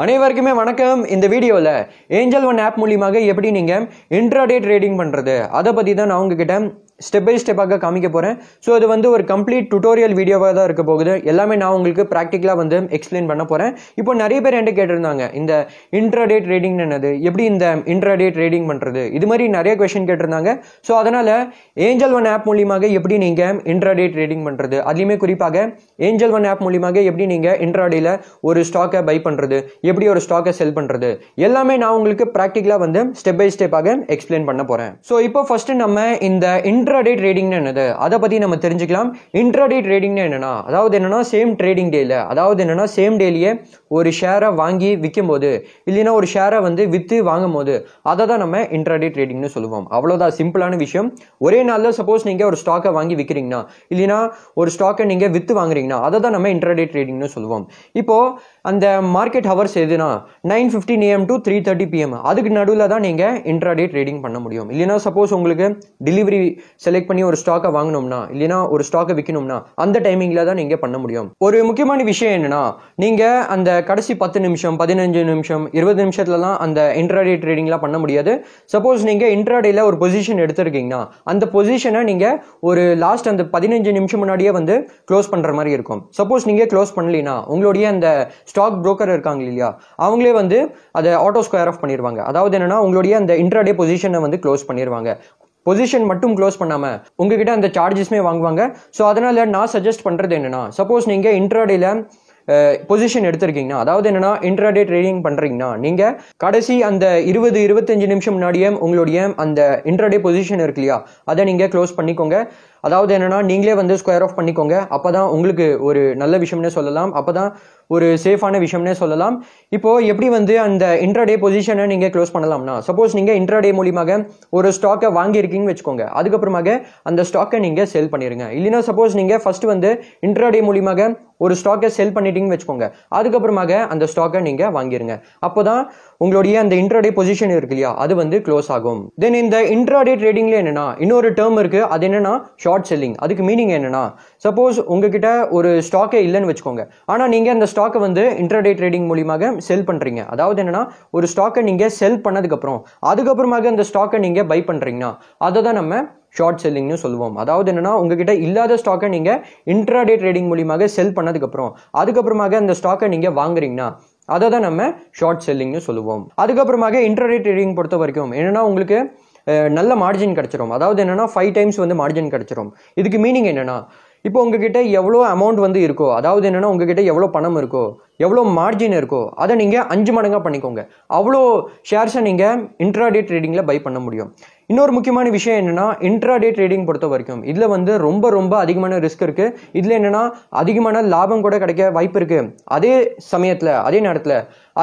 அனைவருக்குமே வணக்கம். இந்த வீடியோல ஏஞ்சல் ஒன் ஆப் மூலமாக எப்படி நீங்க இன்ட்ராடே ட்ரேடிங் பண்றது அதை பத்தி தான் நான் உங்ககிட்ட ஸ்டெப் பை ஸ்டெப்பாக காமிக்க போறேன். ஸோ இது வந்து ஒரு கம்ப்ளீட் டுட்டோரியல் வீடியோவாக தான் இருக்க போகுது. எல்லாமே நான் உங்களுக்கு ப்ராக்டிக்கலாக வந்து எக்ஸ்பிளைன் பண்ண போறேன். இப்போ நிறைய பேர் என்கிட்ட கேட்டிருந்தாங்க, இந்த இன்ட்ராடே ட்ரேடிங் என்னது, எப்படி இந்த இன்ட்ராடே ட்ரேடிங் பண்றது, இது மாதிரி நிறைய கொஸ்டின் கேட்டிருந்தாங்க. ஸோ அதனால ஏஞ்சல் ஒன் ஆப் மூலியமாக எப்படி நீங்க இன்ட்ராடே ட்ரேடிங் பண்றது, அதுலயுமே குறிப்பாக ஏஞ்சல் ஒன் ஆப் மூலியமாக எப்படி நீங்க இன்ட்ராடேல ஒரு ஸ்டாக்கை பை பண்றது, எப்படி ஒரு ஸ்டாக்கை செல் பண்றது, எல்லாமே நான் உங்களுக்கு ப்ராக்டிக்கலா வந்து ஸ்டெப் பை ஸ்டெப்பாக எக்ஸ்பிளைன் பண்ண போறேன். ஸோ இப்போ ஃபர்ஸ்ட் நம்ம இந்த இன்ட்ராடே ட்ரேடிங் என்னது அதை பத்தி நம்ம தெரிஞ்சுக்கலாம். இன்ட்ராடே ட்ரேடிங் என்னன்னா, அதாவது என்னன்னா சேம் ட்ரேடிங் டேல, அதாவது என்னன்னா சேம் டேலியே ஒரு ஷேரை வாங்கி விற்கும் போது, இல்லைன்னா ஒரு ஷேரை வந்து வித்து வாங்கும் போது, அதை தான் நம்ம இன்ட்ராடே ட்ரேடிங்னு சொல்லுவோம். அவ்வளவுதான், சிம்பிளான விஷயம். ஒரே நாள்ல சப்போஸ் நீங்க ஒரு ஸ்டாக்கை வாங்கி விற்கிறீங்கன்னா, இல்லைன்னா ஒரு ஸ்டாக்கை நீங்க வித்து வாங்குறீங்கன்னா, அதை தான் நம்ம இன்ட்ராடே ட்ரேடிங்னு சொல்லுவோம். இப்போ அந்த மார்க்கெட் ஹவர்ஸ் எதுனா 9:15 AM to 3:30 PM, அதுக்கு நடுவில் தான் நீங்க இன்ட்ராடே ட்ரேடிங் பண்ண முடியும். இல்லைன்னா சப்போஸ் உங்களுக்கு டெலிவரி செலக்ட் பண்ணி ஒரு ஸ்டாக்கை வாங்கணும்னா, இல்லைன்னா ஒரு ஸ்டாக்கை விற்கணும்னா, அந்த டைமிங்ல தான் நீங்க பண்ண முடியும். ஒரு முக்கியமான விஷயம் என்னன்னா, நீங்க அந்த கடைசி 10 நிமிஷம் 15 நிமிஷம் 20 நிமிஷத்துலலாம் அந்த இன்ட்ராடே ட்ரேடிங்லாம் பண்ண முடியாது. சப்போஸ் நீங்க இன்ட்ராடேல ஒரு பொசிஷன் எடுத்திருக்கீங்கன்னா, அந்த பொசிஷனை நீங்க ஒரு லாஸ்ட் அந்த 15 நிமிஷம் முன்னாடியே வந்து க்ளோஸ் பண்ற மாதிரி இருக்கும். சப்போஸ் நீங்க க்ளோஸ் பண்ணலனா, உங்களுடைய அந்த ஸ்டாக் புரோக்கர் இருக்காங்க இல்லையா, அவங்களே வந்து அதை ஆட்டோ ஸ்கொயர் ஆஃப் பண்ணிடுவாங்க. அதாவது என்னன்னா, உங்களுடைய அந்த இன்ட்ராடே பொசிஷனை வந்து க்ளோஸ் பண்ணிடுவாங்க. பொசிஷன் மட்டும் க்ளோஸ் பண்ணாம உங்ககிட்ட அந்த சார்ஜஸ்மே வாங்குவாங்க. ஸோ அதனால நான் சஜஸ்ட் பண்றது என்னன்னா, சப்போஸ் நீங்க இன்ட்ராடேல பொசிஷன் எடுத்திருக்கீங்கன்னா, அதாவது என்னன்னா இன்ட்ராடே ட்ரேடிங் பண்றீங்கன்னா, நீங்க கடைசி அந்த 20-25 நிமிஷம் முன்னாடியே உங்களுடைய அந்த இன்ட்ராடே பொசிஷன் இருக்கு இல்லையா, அதை நீங்க க்ளோஸ் பண்ணிக்கோங்க. அதாவது என்னன்னா, நீங்களே வந்து ஸ்கொயர் ஆஃப் பண்ணிக்கோங்க. அப்பதான் உங்களுக்கு ஒரு நல்ல விஷயம்னே சொல்லலாம், அப்பதான் ஒரு சேஃபான விஷயம்னே சொல்லலாம். இப்போ எப்படி வந்து அந்த இன்ட்ராடே பொசிஷனை நீங்க க்ளோஸ் பண்ணலாம்னா, சப்போஸ் நீங்க இன்ட்ராடே மூலியமாக ஒரு ஸ்டாக்கை வாங்கியிருக்கீங்கன்னு வச்சுக்கோங்க, அதுக்கப்புறமாக அந்த ஸ்டாக்கை நீங்க செல் பண்ணிருங்க. இல்லைன்னா சப்போஸ் நீங்க ஃபர்ஸ்ட் வந்து இன்ட்ராடே மூலியமாக ஒரு ஸ்டாக்கை செல் பண்ணிட்டீங்கன்னு வச்சுக்கோங்க, அதுக்கப்புறமாக அந்த ஸ்டாக்கை நீங்க வாங்கிருங்க. அப்போதான் உங்களுடைய அந்த இன்ட்ராடே பொசிஷன் இருக்கு இல்லையா, அது வந்து க்ளோஸ் ஆகும். தென் இந்த இன்ட்ராடே ட்ரேடிங்ல என்னன்னா இன்னொரு டேர்ம் இருக்கு, அது என்னன்னா ஷார்ட் செல்லிங். அதுக்கு மீனிங் என்னன்னா, சப்போஸ் உங்ககிட்ட ஒரு ஸ்டாக்கே இல்லைன்னு வச்சுக்கோங்க, ஆனா நீங்க அந்த ஸ்டாக்கை வந்து இன்ட்ராடே ட்ரேடிங் மூலியமாக செல் பண்றீங்க. அதாவது என்னன்னா, ஒரு ஸ்டாக்கை நீங்க செல் பண்ணதுக்கு அப்புறம் அதுக்கப்புறமாக அந்த ஸ்டாக்கை நீங்க பை பண்றீங்கன்னா, அதை தான் நம்ம ஷார்ட் செல்லிங்னு சொல்லுவோம். அதாவது என்னன்னா, உங்ககிட்ட இல்லாத ஸ்டாக்கை நீங்க இன்ட்ராடே ட்ரேடிங் மூலியமாக செல் பண்ணதுக்கு அப்புறம் அதுக்கப்புறமாக அந்த ஸ்டாக்கை நீங்க வாங்குறீங்கன்னா, அதை தான் நம்ம ஷார்ட் செல்லிங்னு சொல்லுவோம். அதுக்கப்புறமாக இன்ட்ராடே ட்ரேடிங் பொறுத்த வரைக்கும் என்னன்னா, உங்களுக்கு நல்ல மார்ஜின் கிடைச்சிரும். அதாவது என்னன்னா 5 times வந்து மார்ஜின் கிடைச்சிரும். இதுக்கு மீனிங் என்னன்னா, இப்போ உங்ககிட்ட எவ்வளோ அமௌண்ட் வந்து இருக்கோ, அதாவது என்னன்னா உங்ககிட்ட எவ்வளோ பணம் இருக்கோ, எவ்வளோ மார்ஜின் இருக்கோ, அதை நீங்க 5 மடங்கா பண்ணிக்கோங்க. அவ்வளோ ஷேர்ஸை நீங்க இன்ட்ராடே ட்ரேடிங்ல பை பண்ண முடியும். இன்னொரு முக்கியமான விஷயம் என்னன்னா, இன்ட்ராடே ட்ரேடிங் பொறுத்த வரைக்கும் இதுல வந்து ரொம்ப ரொம்ப அதிகமான ரிஸ்க் இருக்கு. இதுல என்னன்னா அதிகமான லாபம் கூட கிடைக்க வாய்ப்பு இருக்கு. அதே சமயத்துல அதே நேரத்துல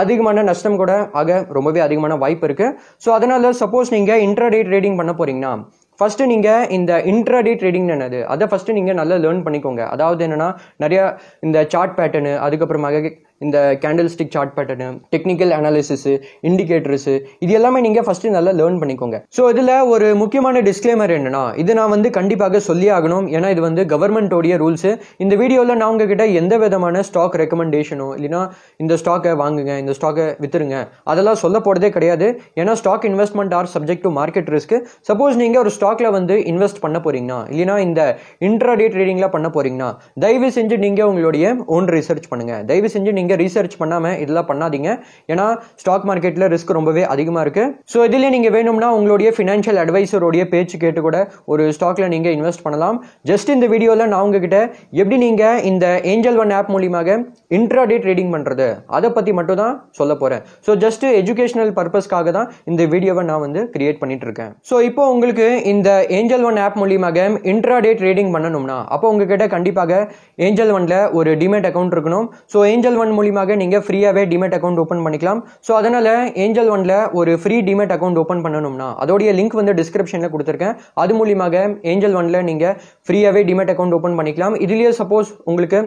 அதிகமான நஷ்டம் கூட ஆக ரொம்பவே அதிகமான வாய்ப்பு இருக்கு. ஸோ அதனால சப்போஸ் நீங்க இன்ட்ராடே ட்ரேடிங் பண்ண போறீங்கன்னா, ஃபர்ஸ்ட் நீங்க இந்த இன்ட்ராடே ட்ரேடிங் என்னது அதை ஃபர்ஸ்ட் நீங்க நல்லா லேர்ன் பண்ணிக்கோங்க. அதாவது என்னன்னா, நிறைய இந்த சார்ட் பேட்டர்னு, அதுக்கப்புறமாக இந்த candle stick chart pattern, technical analysis, indicators, இது எல்லாமே நீங்க ஃபர்ஸ்ட் நல்லா லேர்ன் பண்ணிக்கோங்க. ஸோ இதுல ஒரு முக்கியமான டிஸ்க்ளைமர் என்னன்னா, இது நான் வந்து கண்டிப்பாக சொல்லி ஆகணும், ஏன்னா இது வந்து கவர்மெண்டோடைய ரூல்ஸ். இந்த வீடியோல நான் உங்ககிட்ட எந்த விதமான ஸ்டாக் ரெக்கமெண்டேஷனோ இல்லைன்னா இந்த ஸ்டாக்கை வாங்குங்க, இந்த ஸ்டாக்கை வித்துருங்க, அதெல்லாம் சொல்ல போறதே கிடையாது. ஏன்னா stock investment are subject to market risk. Suppose நீங்க ஒரு ஸ்டாக்ல வந்து இன்வெஸ்ட் பண்ண போறீங்கன்னா, இல்லைன்னா இந்த இன்ட்ராடே ட்ரேடிங்ல பண்ண போறீங்கன்னா, தயவு செஞ்சு நீங்க உங்களுடைய ஓன் ரிசர்ச் பண்ணுங்க. தயவு செஞ்சு நீங்க ரிசர்ச் பண்ணாம இதெல்லாம் பண்ணாதீங்க. ஏன்னா ஸ்டாக் மார்க்கெட்ல ரிஸ்க் ரொம்பவே அதிகமா இருக்கு. சோ இதுல நீங்க வேணும்னா உங்களுடைய ஃபினான்ஷியல் அட்வைசரோட பேச்சு கேட்டு கூட ஒரு ஸ்டாக்ல நீங்க இன்வெஸ்ட் பண்ணலாம். ஜஸ்ட் இந்த வீடியோல நான் உங்ககிட்ட எப்படி நீங்க இந்த ஏஞ்சல் ஒன் ஆப் மூலமாக இன்ட்ராடே ட்ரேடிங் பண்றது அதை பத்தி மட்டும் தான் சொல்ல போறேன். சோ ஜஸ்ட் எஜுகேஷனல் பர்பஸ்க்காக தான் இந்த வீடியோவை நான் வந்து கிரியேட் பண்ணிட்டு இருக்கேன். சோ இப்போ உங்களுக்கு இந்த ஏஞ்சல் ஒன் ஆப் மூலமாக இன்ட்ராடே ட்ரேடிங் பண்ணணும்னா, அப்போ உங்ககிட்ட கண்டிப்பாக ஏஞ்சல் ஒன்ல ஒரு டிமேட் அக்கௌண்ட் இருக்கணும். சோ ஏஞ்சல் ஒன் மூலமாக நீங்க ஃப்ரீயாவே டிமேட் அக்கௌண்ட் ஓபன் பண்ணிக்கலாம். சோ அதனால ஏஞ்சல் ஒன்ல ஒரு ஃப்ரீ டிமேட் அக்கௌண்ட் ஓபன் பண்ணணும்னா, அதோடைய லிங்க் வந்து டிஸ்கிரிப்ஷன்ல கொடுத்திருக்கேன். அது மூலமாக ஏஞ்சல் ஒன்ல நீங்க ஃப்ரீயாவே டிமேட் அக்கௌண்ட் ஓபன் பண்ணிக்கலாம். இதுலயே சப்போஸ் உங்களுக்கு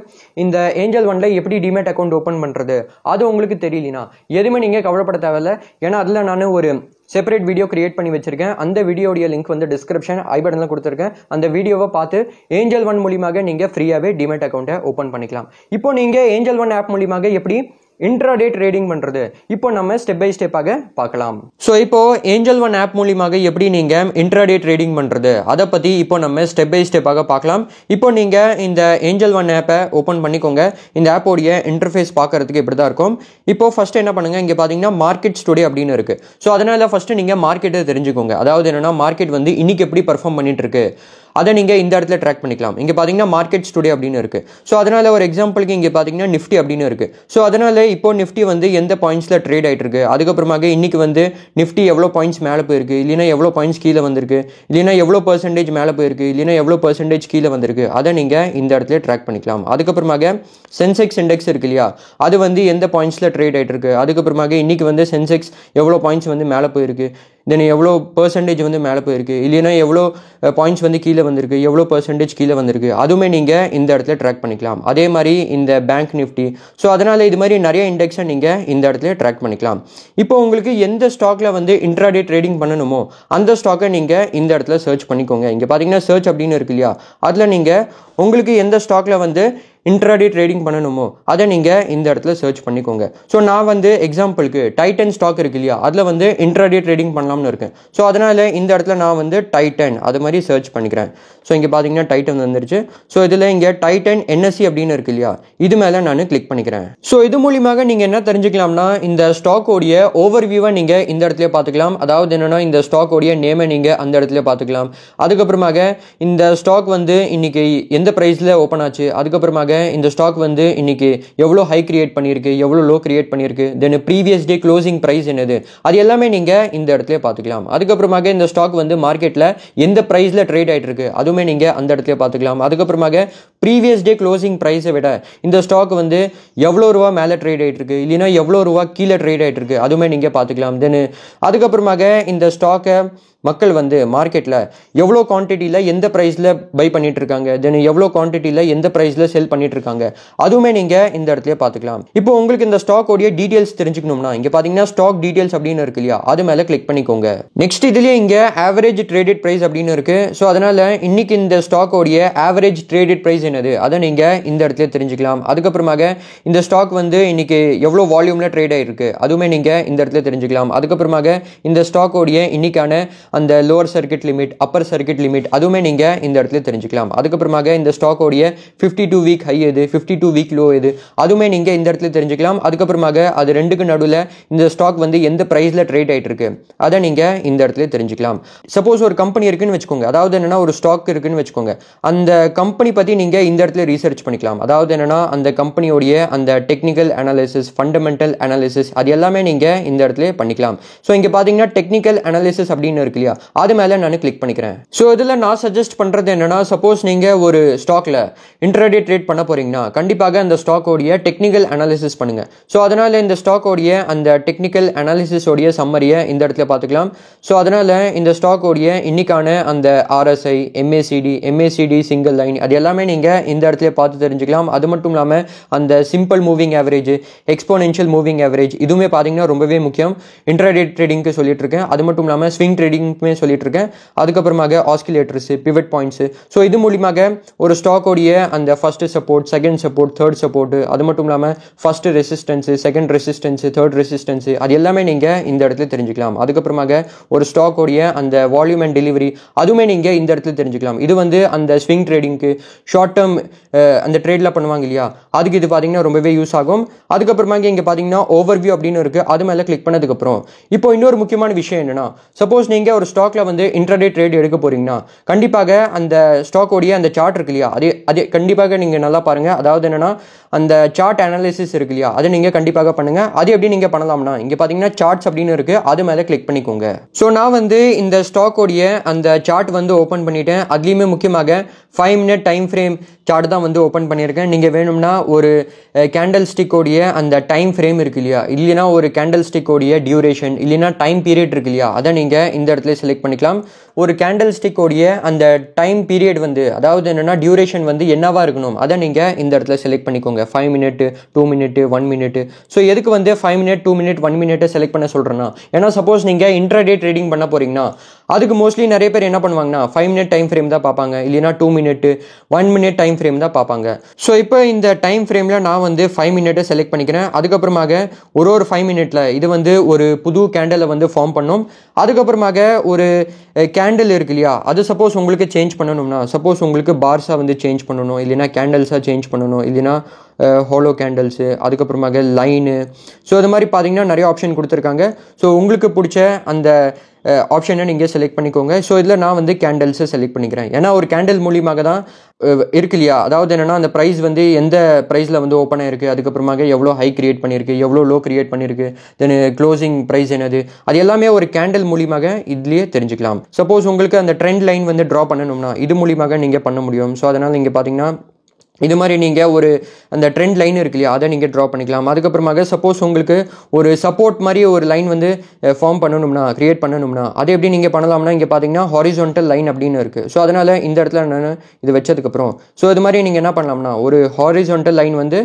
இந்த ஏஞ்சல் ஒன்ல எப்படி டிமேட் அக்கௌண்ட் ஓபன் பண்றது அது உங்களுக்கு தெரியலனா, எதுவுமே நீங்க கவலைப்பட தேவையில்லை. ஏன்னா அதுல நான் ஒரு செப்பரேட் வீடியோ கிரியேட் பண்ணி வச்சிருக்கேன். அந்த வீடியோடைய லிங்க் வந்து டிஸ்கிரிப்ஷன் ஐ பட்டன்ல கொடுத்திருக்கேன். அந்த வீடியோவை பார்த்து ஏஞ்சல் ஒன் மூலமாக நீங்க ஃப்ரீயாவே டிமேட் அக்கௌண்ட்டை ஓபன் பண்ணிக்கலாம். இப்போ நீங்க ஏஞ்சல் ஒன் ஆப் மூலமாக எப்படி இன்ட்ராடே ட்ரேடிங் பண்றது இப்போ நம்ம ஸ்டெப் பை ஸ்டெப்பாக பார்க்கலாம். ஸோ இப்போ ஏஞ்சல் ஒன் ஆப் மூலியமாக எப்படி நீங்க இன்ட்ராடே ட்ரேடிங் பண்றது அதை பத்தி இப்போ நம்ம ஸ்டெப் பை ஸ்டெப்பாக பார்க்கலாம். இப்போ நீங்க இந்த ஏஞ்சல் ஒன் ஆப்பை ஓப்பன் பண்ணிக்கோங்க. இந்த ஆப்போடைய இன்டர்ஃபேஸ் பார்க்கறதுக்கு இப்படி தான் இருக்கும். இப்போ ஃபர்ஸ்ட் என்ன பண்ணுங்க, இங்க பாத்தீங்கன்னா மார்க்கெட் டுடே அப்படின்னு இருக்கு. ஸோ அதனால ஃபர்ஸ்ட் நீங்க மார்க்கெட்டை தெரிஞ்சுக்கோங்க. அதாவது என்னன்னா மார்க்கெட் வந்து இன்னைக்கு எப்படி பர்ஃபார்ம் பண்ணிட்டு இருக்கு அதை நீங்கள் இந்த இடத்துல ட்ராக் பண்ணிக்கலாம். இங்கே பார்த்தீங்கன்னா மார்க்கெட்ஸ் டுடே அப்படின்னு இருக்குது. ஸோ அதனால் ஒரு எக்ஸாம்பிளுக்கு இங்கே பார்த்தீங்கன்னா நிஃப்டி அப்படின்னு இருக்குது. ஸோ அதனால் இப்போ நிஃப்டி வந்து எந்த பாயிண்ட்ஸில் ட்ரேட் ஆகிட்டு இருக்கு, அதுக்கப்புறமாக இன்னைக்கு வந்து நிஃப்டி எவ்வளோ பாயிண்ட்ஸ் மேலே போயிருக்கு, இல்லைனா எவ்வளோ பாயிண்ட்ஸ் கீழே வந்திருக்கு, இல்லைனா எவ்வளோ பர்சன்டேஜ் மேலே போயிருக்கு, இல்லைனா எவ்வளோ பர்சன்டேஜ் கீழே வந்திருக்கு, அதை நீங்கள் இந்த இடத்துல ட்ராக் பண்ணிக்கலாம். அதுக்கப்புறமாக சென்செக்ஸ் இண்டெக்ஸ் இருக்கு இல்லையா, அது வந்து எந்த பாயிண்ட்ஸில் ட்ரேட் ஆகிட்டு இருக்கு, அதுக்கப்புறமாக இன்னைக்கு வந்து சென்செக்ஸ் எவ்வளோ பாயிண்ட்ஸ் வந்து மேலே போயிருக்கு, தென் எவ்வளோ பர்சன்டேஜ் வந்து மேலே போயிருக்கு, இல்லைனா எவ்வளோ பாயிண்ட்ஸ் வந்து கீழே வந்திருக்கு, எவ்வளோ பர்சன்டேஜ் கீழே வந்திருக்கு, அதுவுமே நீங்கள் இந்த இடத்துல ட்ராக் பண்ணிக்கலாம். அதே மாதிரி இந்த பேங்க் நிஃப்டி. ஸோ அதனால் இது மாதிரி நிறைய இண்டெக்ஸை நீங்கள் இந்த இடத்துல ட்ராக் பண்ணிக்கலாம். இப்போ உங்களுக்கு எந்த ஸ்டாக்கில் வந்து இன்ட்ராடே ட்ரேடிங் பண்ணணுமோ அந்த ஸ்டாக்கை நீங்கள் இந்த இடத்துல சர்ச் பண்ணிக்கோங்க. இங்கே பார்த்தீங்கன்னா சர்ச் அப்படின்னு இருக்கு இல்லையா, அதில் நீங்கள் உங்களுக்கு எந்த ஸ்டாக்கில் வந்து இன்ட்ராடே ட்ரேடிங் பண்ணணுமோ அதை நீங்கள் இந்த இடத்துல சர்ச் பண்ணிக்கோங்க. ஸோ நான் வந்து எக்ஸாம்பிளுக்கு டைட்டன் ஸ்டாக் இருக்கு இல்லையா, அதில் வந்து இன்ட்ராடே ட்ரேடிங் பண்ணலாம்னு இருக்கேன். ஸோ அதனால் இந்த இடத்துல நான் வந்து டைட்டன் அது மாதிரி சர்ச் பண்ணிக்கிறேன். ஸோ இங்கே பார்த்தீங்கன்னா டைட்டன் வந்துருச்சு. ஸோ இதில் இங்கே டைட்டன் என்எஸ்சி அப்படின்னு இருக்கு இல்லையா, இது மேலே நான் கிளிக் பண்ணிக்கிறேன். ஸோ இது மூலியமாக நீங்கள் என்ன தெரிஞ்சுக்கலாம்னா இந்த ஸ்டாக்கோடைய ஓவர்வியூவை நீங்கள் இந்த இடத்துல பார்த்துக்கலாம். அதாவது என்னென்னா இந்த ஸ்டாக்கோடைய நேமை நீங்கள் அந்த இடத்துல பார்த்துக்கலாம். அதுக்கப்புறமாக இந்த ஸ்டாக் வந்து இன்னைக்கு எந்த ப்ரைஸில் ஓப்பன் ஆச்சு, அதுக்கப்புறமாக இந்த ஸ்டாக் வந்து இன்னைக்கு எவ்வளோ ஹை கிரியேட் பண்ணியிருக்கு, எவ்வளோ லோ கிரியேட் பண்ணியிருக்கு, தென் ப்ரீவியஸ் டே க்ளோசிங் ப்ரைஸ் என்னது, அது எல்லாமே நீங்கள் இந்த இடத்துல பார்த்துக்கலாம். அதுக்கப்புறமாக இந்த ஸ்டாக் வந்து மார்க்கெட்டில் எந்த ப்ரைஸில் ட்ரேட் ஆகிட்டு இருக்கு அதுவுமே நீங்கள் அந்த இடத்துல பார்த்துக்கலாம். அதுக்கப்புறமாக ப்ரீவியஸ் டே க்ளோசிங் ப்ரைஸை விட இந்த ஸ்டாக் வந்து எவ்வளோ ரூபா மேலே ட்ரேட் ஆகிட்டு இருக்கு, இல்லைனா எவ்வளோ ரூபா கீழே ட்ரேட் ஆகிட்டு இருக்கு அதுவுமே நீங்கள் பார்த்துக்கலாம். தென் அதுக்கப்புறமாக இந்த ஸ்டாக்கை மக்கள் வந்து மார்க்கெட்டில் எவ்வளோ குவான்டிட்டியில் எந்த ப்ரைஸில் பை பண்ணிட்டு இருக்காங்க, தென் எவ்வளோ குவான்டிட்டியில் எந்த ப்ரைஸில் செல் பண்ணிட்டு இருக்காங்க அதுவுமே நீங்கள் இந்த இடத்துல பார்த்துக்கலாம். இப்போ உங்களுக்கு இந்த ஸ்டாக்கோடைய டீடைல்ஸ் தெரிஞ்சுக்கணும்னா இங்கே பார்த்தீங்கன்னா ஸ்டாக் டீடைல்ஸ் அப்படின்னு இருக்கு இல்லையா, அது மேலே கிளிக் பண்ணிக்கோங்க. நெக்ஸ்ட் இதுலேயே இங்கே ஆவரேஜ் ட்ரேடட் ப்ரைஸ் அப்படின்னு இருக்கு. ஸோ அதனால இன்னைக்கு இந்த ஸ்டாக்கோடைய ஆவரேஜ் ட்ரேடட் ப்ரைஸ் என்னது அதை நீங்கள் இந்த இடத்துல தெரிஞ்சுக்கலாம். அதுக்கப்புறமாக இந்த ஸ்டாக் வந்து இன்னைக்கு எவ்வளோ வால்யூமில் ட்ரேட் ஆகிருக்கு அதுவுமே நீங்கள் இந்த இடத்துல தெரிஞ்சுக்கலாம். அதுக்கப்புறமாக இந்த ஸ்டாக்கோடைய இன்னைக்கான அந்த lower circuit limit, upper circuit limit அதுவுமே நீங்கள் இந்த இடத்துல தெரிஞ்சுக்கலாம். அதுக்கப்புறமாக இந்த ஸ்டாக்கோடைய 52 வீக் ஹை எது, 52 வீக் லோ எது அதுவுமே நீங்கள் இந்த இடத்துல தெரிஞ்சுக்கலாம். அதுக்கப்புறமாக அது ரெண்டுக்கு நடுவில் இந்த ஸ்டாக் வந்து எந்த ப்ரைஸில் ட்ரேட் ஆகிட்டு இருக்கு அதை நீங்கள் இந்த இடத்துல தெரிஞ்சுக்கலாம். சப்போஸ் ஒரு கம்பெனி இருக்குன்னு வச்சுக்கோங்க, அதாவது என்னன்னா ஒரு ஸ்டாக் இருக்குன்னு வச்சுக்கோங்க, அந்த கம்பெனி பற்றி நீங்கள் இந்த இடத்துல ரீசர்ச் பண்ணிக்கலாம். அதாவது என்னன்னா அந்த கம்பெனியோடைய அந்த டெக்னிக்கல் அனாலிசிஸ், ஃபண்டமெண்டல் அனாலிசிஸ் அது எல்லாமே நீங்கள் இந்த இடத்துல பண்ணிக்கலாம். ஸோ இங்கே பார்த்தீங்கன்னா டெக்னிக்கல் அனாலிசிஸ் அப்படின்னு இருக்கு இல்லையா, அது மேலே நான் கிளிக் பண்ணிக்கிறேன். ஸோ இதில் நான் சஜஸ்ட் பண்ணுறது என்னன்னா, சப்போஸ் நீங்கள் ஒரு ஸ்டாக்ல இன்ட்ராடே ட்ரேட் பண்ண போறீங்கன்னா கண்டிப்பாக அந்த ஸ்டாக்கோடைய டெக்னிக்கல் அனாலிசிஸ் பண்ணுங்க. ஸோ அதனால இந்த ஸ்டாக்கோடைய அந்த டெக்னிக்கல் அனாலிசிஸோடைய சம்மரியை இந்த இடத்துல பார்த்துக்கலாம். ஸோ அதனால இந்த ஸ்டாக்கோடைய இன்னைக்கான அந்த RSI, MACD சிங்கிள் லைன் அது எல்லாமே நீங்கள் இந்த இடத்துல பார்த்து தெரிஞ்சுக்கலாம். அது மட்டும் இல்லாமல் அந்த simple moving average, exponential moving average இதுவுமே பார்த்தீங்கன்னா ரொம்பவே முக்கியம். இன்ட்ராடே ட்ரேடிங்க்கு சொல்லிட்டு இருக்கேன். அது மட்டும் இல்லாமல் ஸ்விங் ட்ரேடிங் சொல்லிட்டு இருக்கேன். அதுக்கப்புறமாக ஆஸ்கிலேட்டர்ஸ், பிவட் பாயிண்ட்ஸ். ஸோ இது மூலியமாக ஒரு ஸ்டாக்கோடைய அந்த first support, second support, third support, அது மட்டும் இல்லாமல் first resistance, second resistance, third resistance அது எல்லாமே நீங்கள் இந்த இடத்துல தெரிஞ்சுக்கலாம். அதுக்கப்புறமாக ஒரு ஸ்டாக்கோடைய அந்த வால்யூம் அண்ட் டெலிவரி அதுவுமே நீங்கள் இந்த இடத்துல தெரிஞ்சுக்கலாம். இது வந்து அந்த ஸ்விங் ட்ரேடிங்க்கு ஷார்ட் டேர்ம் அந்த ட்ரேட்லாம் பண்ணுவாங்க இல்லையா, அதுக்கு இது பார்த்தீங்கன்னா ரொம்பவே யூஸ் ஆகும். அதுக்கப்புறமாக இங்கே பார்த்தீங்கன்னா ஓவர்வியூ அப்படின்னு இருக்கு, அது மேலே கிளிக் பண்ணதுக்கப்புறம் இப்போ இன்னொரு முக்கியமான விஷயம் என்னன்னா, சப்போஸ் நீங்கள் ஒரு ஸ்டாக்ல வந்து இன்ட்ராடே ட்ரேட் எடுக்க போறீங்கன்னா கண்டிப்பாக அந்த ஸ்டாக்கோடைய அந்த சார்ட் இருக்கு இல்லையா, அது கண்டிப்பாக நீங்க நல்லா பாருங்க. அதாவது என்னன்னா அந்த சார்ட் அனாலிசிஸ் இருக்கு இல்லையா, அதை நீங்க கண்டிப்பாக பண்ணுங்க. அது எப்படி நீங்க பண்ணலாம்னா இங்க பாத்தீங்கன்னா சார்ட்ஸ் அப்படின்னு இருக்கு, அது மேல கிளிக் பண்ணிக்கோங்க. ஸோ நான் வந்து இந்த ஸ்டாக்கோடைய அந்த சார்ட் வந்து ஓப்பன் பண்ணிட்டேன். அதுலயுமே முக்கியமாக 5 மினிட் டைம் ஃப்ரேம் சார்ட் தான் வந்து ஓப்பன் பண்ணியிருக்கேன். நீங்க வேணும்னா ஒரு கேண்டல் ஸ்டிக்கோடைய அந்த டைம் ஃப்ரேம் இருக்கு இல்லையா, இல்லைன்னா ஒரு கேண்டல் ஸ்டிக்கோடைய டியூரேஷன், இல்லைன்னா டைம் பீரியட் இருக்கு இல்லையா, அதை நீங்க இந்த இடத்துல செலக்ட் பண்ணிக்கலாம். ஒரு கேண்டல் ஸ்டிக்கோடைய அந்த டைம் பீரியட் வந்து அதாவது என்னன்னா டியூரேஷன் வந்து என்னவா இருக்கணும் அதை நீங்க இந்த இடத்துல செலக்ட் பண்ணிக்கோங்க. 5 மினிட், 2 மினிட், 1 மினிட். ஸோ எதுக்கு வந்து 5 மினிட், 2 மினிட், 1 மினிட் செலக்ட் பண்ண சொல்றேன்னா, ஏன்னா சப்போஸ் நீங்க இன்ட்ராடே ட்ரேடிங் பண்ண போறீங்கன்னா அதுக்கு மோஸ்ட்லி நிறைய பேர் என்ன பண்ணுவாங்கன்னா 5 மினிட் டைம் ஃப்ரேம் தான் பார்ப்பாங்க, இல்லைனா 2 மினிட் 1 மினிட் டைம் ஃப்ரேம் தான் பார்ப்பாங்க. ஸோ இப்போ இந்த டைம் ஃப்ரேமில் நான் வந்து 5 மினிட்டை செலக்ட் பண்ணிக்கிறேன். அதுக்கப்புறமாக ஒரு 5 மினிட்ல இது வந்து ஒரு புது கேண்டலை வந்து ஃபார்ம் பண்ணும். அதுக்கப்புறமாக ஒரு கேண்டில் இருக்கு இல்லையா, அது சப்போஸ் உங்களுக்கு சேஞ்ச் பண்ணணும்னா, சப்போஸ் உங்களுக்கு பார்ஸாக வந்து சேஞ்ச் பண்ணணும், இல்லைனா கேண்டல்ஸாக சேஞ்ச் பண்ணணும், இல்லைனா ஹோலோ கேண்டல்ஸு, அதுக்கப்புறமாக லைனு. ஸோ அது மாதிரி பார்த்தீங்கன்னா நிறைய ஆப்ஷன் கொடுத்துருக்காங்க. ஸோ உங்களுக்கு பிடிச்ச அந்த ஆப்ஷனை நீங்கள் செலக்ட் பண்ணிக்கோங்க. ஸோ இதில் நான் வந்து கேண்டல்ஸை செலக்ட் பண்ணிக்கிறேன். ஏன்னா ஒரு கேண்டில் மூலியமாக தான் இருக்கு இல்லையா, அதாவது என்னென்னா அந்த ப்ரைஸ் வந்து எந்த ப்ரைஸில் வந்து ஓப்பன் ஆயிருக்கு, அதுக்கப்புறமாக எவ்வளோ ஹை கிரியேட் பண்ணியிருக்கு, எவ்வளோ லோ கிரியேட் பண்ணியிருக்கு, தென் க்ளோசிங் ப்ரைஸ் என்னது, அது எல்லாமே ஒரு கேண்டில் மூலியமாக இதுலேயே தெரிஞ்சுக்கலாம். சப்போஸ் உங்களுக்கு அந்த ட்ரெண்ட் லைன் வந்து ட்ரா பண்ணணும்னா இது மூலியமாக நீங்கள் பண்ண முடியும். ஸோ அதனால் நீங்கள் பார்த்தீங்கன்னா இது மாதிரி நீங்கள் ஒரு அந்த ட்ரெண்ட் லைன் இருக்கு இல்லையா, அதை நீங்கள் ட்ரா பண்ணிக்கலாம். அதுக்கப்புறமாக சப்போஸ் உங்களுக்கு ஒரு சப்போர்ட் மாதிரி ஒரு லைன் வந்து ஃபார்ம் பண்ணணும்னா, கிரியேட் பண்ணணும்னா, அது எப்படி நீங்கள் பண்ணலாம்னா, இங்கே பார்த்தீங்கன்னா ஹாரிசான்டல் லைன் அப்படின்னு இருக்குது. ஸோ அதனால் இந்த இடத்துல நான் இது வச்சதுக்கப்புறம் ஸோ இது மாதிரி நீங்கள் என்ன பண்ணலாம்னா ஒரு ஹாரிசான்டல் லைன் வந்து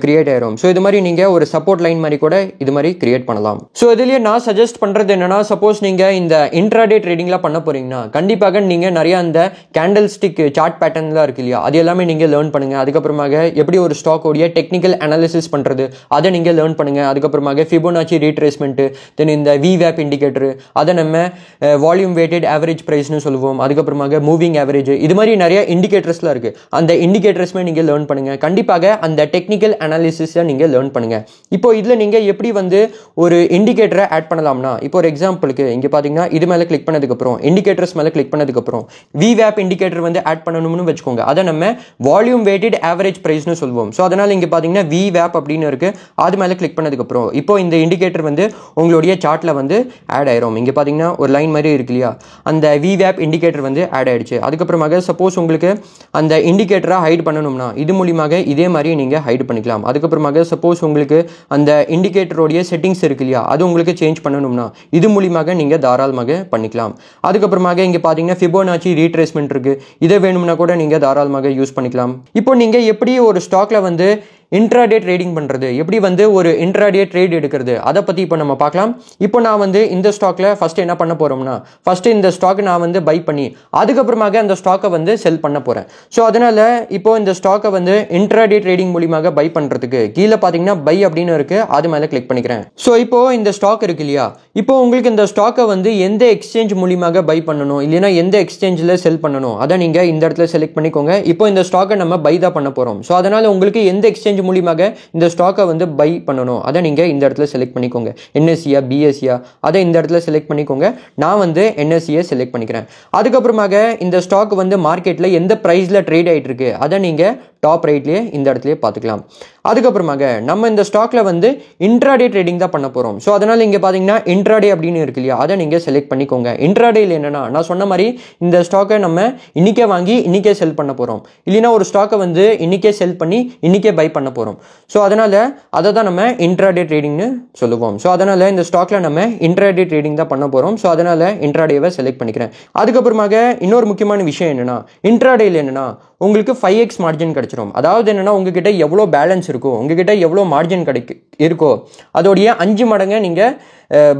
கிரியேட் ஆயிரும். ஸோ இது மாதிரி நீங்கள் ஒரு சப்போர்ட் லைன் மாதிரி கூட இது மாதிரி கிரியேட் பண்ணலாம். ஸோ இதுலேயே நான் சஜஸ்ட் பண்ணுறது என்னென்னா, சப்போஸ் நீங்கள் இந்த இன்ட்ராடே ட்ரேடிங்லாம் பண்ண போகிறீங்கன்னா கண்டிப்பாக நீங்கள் நிறையா அந்த கேண்டில் ஸ்டிக் சார்ட் பேட்டர்ன்லாம் இருக்கு இல்லையா, அது எல்லாமே நீங்கள் லேர்ன் பண்ணுங்கள். அதுக்கப்புறமாக எப்படி ஒரு ஸ்டாக்கோடைய டெக்னிக்கல் அனாலிசிஸ் பண்ணுறது அதை நீங்கள் லேர்ன் பண்ணுங்கள். அதுக்கப்புறமாக ஃபிபோனாச்சி ரீட்ரேஸ்மெண்ட்டு, தென் இந்த விவேப் இண்டிகேட்டர், அதை நம்ம வால்யூம் வெயிட்டட் ஆவரேஜ் ப்ரைஸ்னு சொல்லுவோம். அதுக்கப்புறமாக மூவிங் ஆவரேஜ், இது மாதிரி நிறைய இண்டிகேட்டர்ஸ்லாம் இருக்குது. அந்த இண்டிகேட்டர்ஸ்மே நீங்கள் லேர்ன் பண்ணுங்கள். கண்டிப்பாக அந்த டெக்னிக்கல் அனாலிசிஸை நீங்கள் லேர்ன் பண்ணுங்கள். இப்போ இதில் நீங்கள் எப்படி வந்து ஒரு இண்டிகேட்டரை ஆட் பண்ணலாம்னா, இப்போ ஒரு எக்ஸாம்பிளுக்கு இங்கே பார்த்தீங்கன்னா இது மேலே கிளிக் பண்ணதுக்கப்புறம் இண்டிகேட்டர்ஸ் மேலே கிளிக் பண்ணதுக்கப்புறம் விவேப் இண்டிகேட்டர் வந்து ஆட் பண்ணணும்னு வச்சுக்கோங்க. அதை நம்ம வால்யூம் வெயிட்டட் ஆவரேஜ் பிரைஸ்னு சொல்லுவோம். ஸோ அதனால் இங்கே பார்த்தீங்கன்னா விவேப் அப்படின்னு இருக்குது, அது மேலே கிளிக் பண்ணதுக்கப்புறம் இப்போ இந்த இண்டிகேட்டர் வந்து உங்களுடைய சார்ட்டில் வந்து ஆட் ஆயிரும். இங்கே பார்த்தீங்கன்னா ஒரு லைன் மாதிரி இருக்கு இல்லையா, அந்த விவேப் இண்டிகேட்டர் வந்து ஆட் ஆயிடுச்சு. அதுக்கப்புறமாக சப்போஸ் உங்களுக்கு அந்த இண்டிகேட்டரை ஹைட் பண்ணணும்னா இது மூலியமாக இதே மாதிரி நீங்கள் ஹைட் பண்ணிக்கலாம். அதுக்கப்புறமாக சப்போஸ் உங்களுக்கு அந்த இண்டிகேட்டருடைய செட்டிங்ஸ் இருக்கு இல்லையா, அது உங்களுக்கு சேஞ்ச் பண்ணணும்னா இது மூலியமாக நீங்கள் தாராளமாக பண்ணிக்கலாம். அதுக்கப்புறமாக இங்கே பார்த்தீங்கன்னா ஃபிபோனாச்சி ரீட்ரேஸ்மெண்ட் இருக்குது, இதை வேணும்னா கூட நீங்கள் தாராளமாக யூஸ் பண்ணிக்கலாம். இப்போ நீங்கள் எப்படி ஒரு ஸ்டாக்ல வந்து இன்ட்ராடே ட்ரேடிங் பண்ணுறது, எப்படி வந்து ஒரு இன்ட்ராடே ட்ரேட் எடுக்கிறது, அதை பற்றி இப்போ நம்ம பார்க்கலாம். இப்போ நான் வந்து இந்த ஸ்டாக்ல ஃபஸ்ட்டு என்ன பண்ண போகிறோம்னா, ஃபஸ்ட்டு இந்த ஸ்டாக்கை நான் வந்து பை பண்ணி அதுக்கப்புறமாக அந்த ஸ்டாக்கை வந்து செல் பண்ண போகிறேன். ஸோ அதனால் இப்போ இந்த ஸ்டாக்கை வந்து இன்ட்ராடே ட்ரேடிங் மூலியமாக பை பண்ணுறதுக்கு கீழே பார்த்தீங்கன்னா பை அப்படின்னு இருக்குது, அது மேலே கிளிக் பண்ணிக்கிறேன். ஸோ இப்போ இந்த ஸ்டாக் இருக்கு இல்லையா, இப்போ உங்களுக்கு இந்த ஸ்டாக்கை வந்து எந்த எக்ஸ்சேஞ்ச் மூலியமாக பை பண்ணணும், இல்லைனா எந்த எக்ஸ்சேஞ்சில் செல் பண்ணணும், அதை நீங்கள் இந்த இடத்துல செலக்ட் பண்ணிக்கோங்க. இப்போ இந்த ஸ்டாக்கை நம்ம பை தான் பண்ண போகிறோம். ஸோ அதனால் உங்களுக்கு எந்த எக்ஸ்சேஞ்ச் மூலியமாக இந்த ஸ்டாக்கை வந்து பை பண்ணணும், அதை நீங்கள் இந்த இடத்துல செலக்ட் பண்ணிக்கோங்க. என்எஸ்சியா பிஎஸ்சியா, அதை இந்த இடத்துல செலக்ட் பண்ணிக்கோங்க. நான் வந்து என்எஸ்சியை செலக்ட் பண்ணிக்கிறேன். அதுக்கப்புறமாக இந்த ஸ்டாக் வந்து மார்க்கெட்டில் எந்த ப்ரைஸில் ட்ரேட் ஆகிட்டு இருக்கு அதை நீங்கள் டாப் ரைட்லேயே இந்த இடத்துலையே பார்த்துக்கலாம். அதுக்கப்புறமாக நம்ம இந்த ஸ்டாக்ல வந்து இன்ட்ராடே ட்ரேடிங் தான் பண்ண போகிறோம். ஸோ அதனால் இங்கே பார்த்தீங்கன்னா இன்ட்ராடே அப்படின்னு இருக்கு இல்லையா, அதை நீங்கள் செலக்ட் பண்ணிக்கோங்க. இன்ட்ராடேயில் என்னென்னா நான் சொன்ன மாதிரி இந்த ஸ்டாக்கை நம்ம இன்றைக்கே வாங்கி இன்றைக்கே செல் பண்ண போகிறோம், இல்லைனா ஒரு ஸ்டாக்கை வந்து இன்றைக்கே செல் பண்ணி இன்றைக்கே பை பண்ண போகிறோம். ஸோ அதனால் அதை தான் நம்ம இன்ட்ராடே ட்ரேடிங்னு சொல்லுவோம். ஸோ அதனால் இந்த ஸ்டாக்ல நம்ம இன்ட்ராடே ட்ரேடிங் தான் பண்ண போகிறோம். ஸோ அதனால் இன்ட்ராடேவை செலக்ட் பண்ணிக்கிறேன். அதுக்கப்புறமாக இன்னொரு முக்கியமான விஷயம் என்னென்னா, இன்ட்ராடேயில் என்னென்னா உங்களுக்கு 5x மார்ஜின் கிடைச்சிரும். அதாவது என்னென்னா உங்ககிட்ட எவ்வளோ பேலன்ஸ் இருக்கோ, உங்ககிட்ட எவ்வளோ மார்ஜின் இருக்கோ அதோடைய 5 மடங்கை நீங்கள்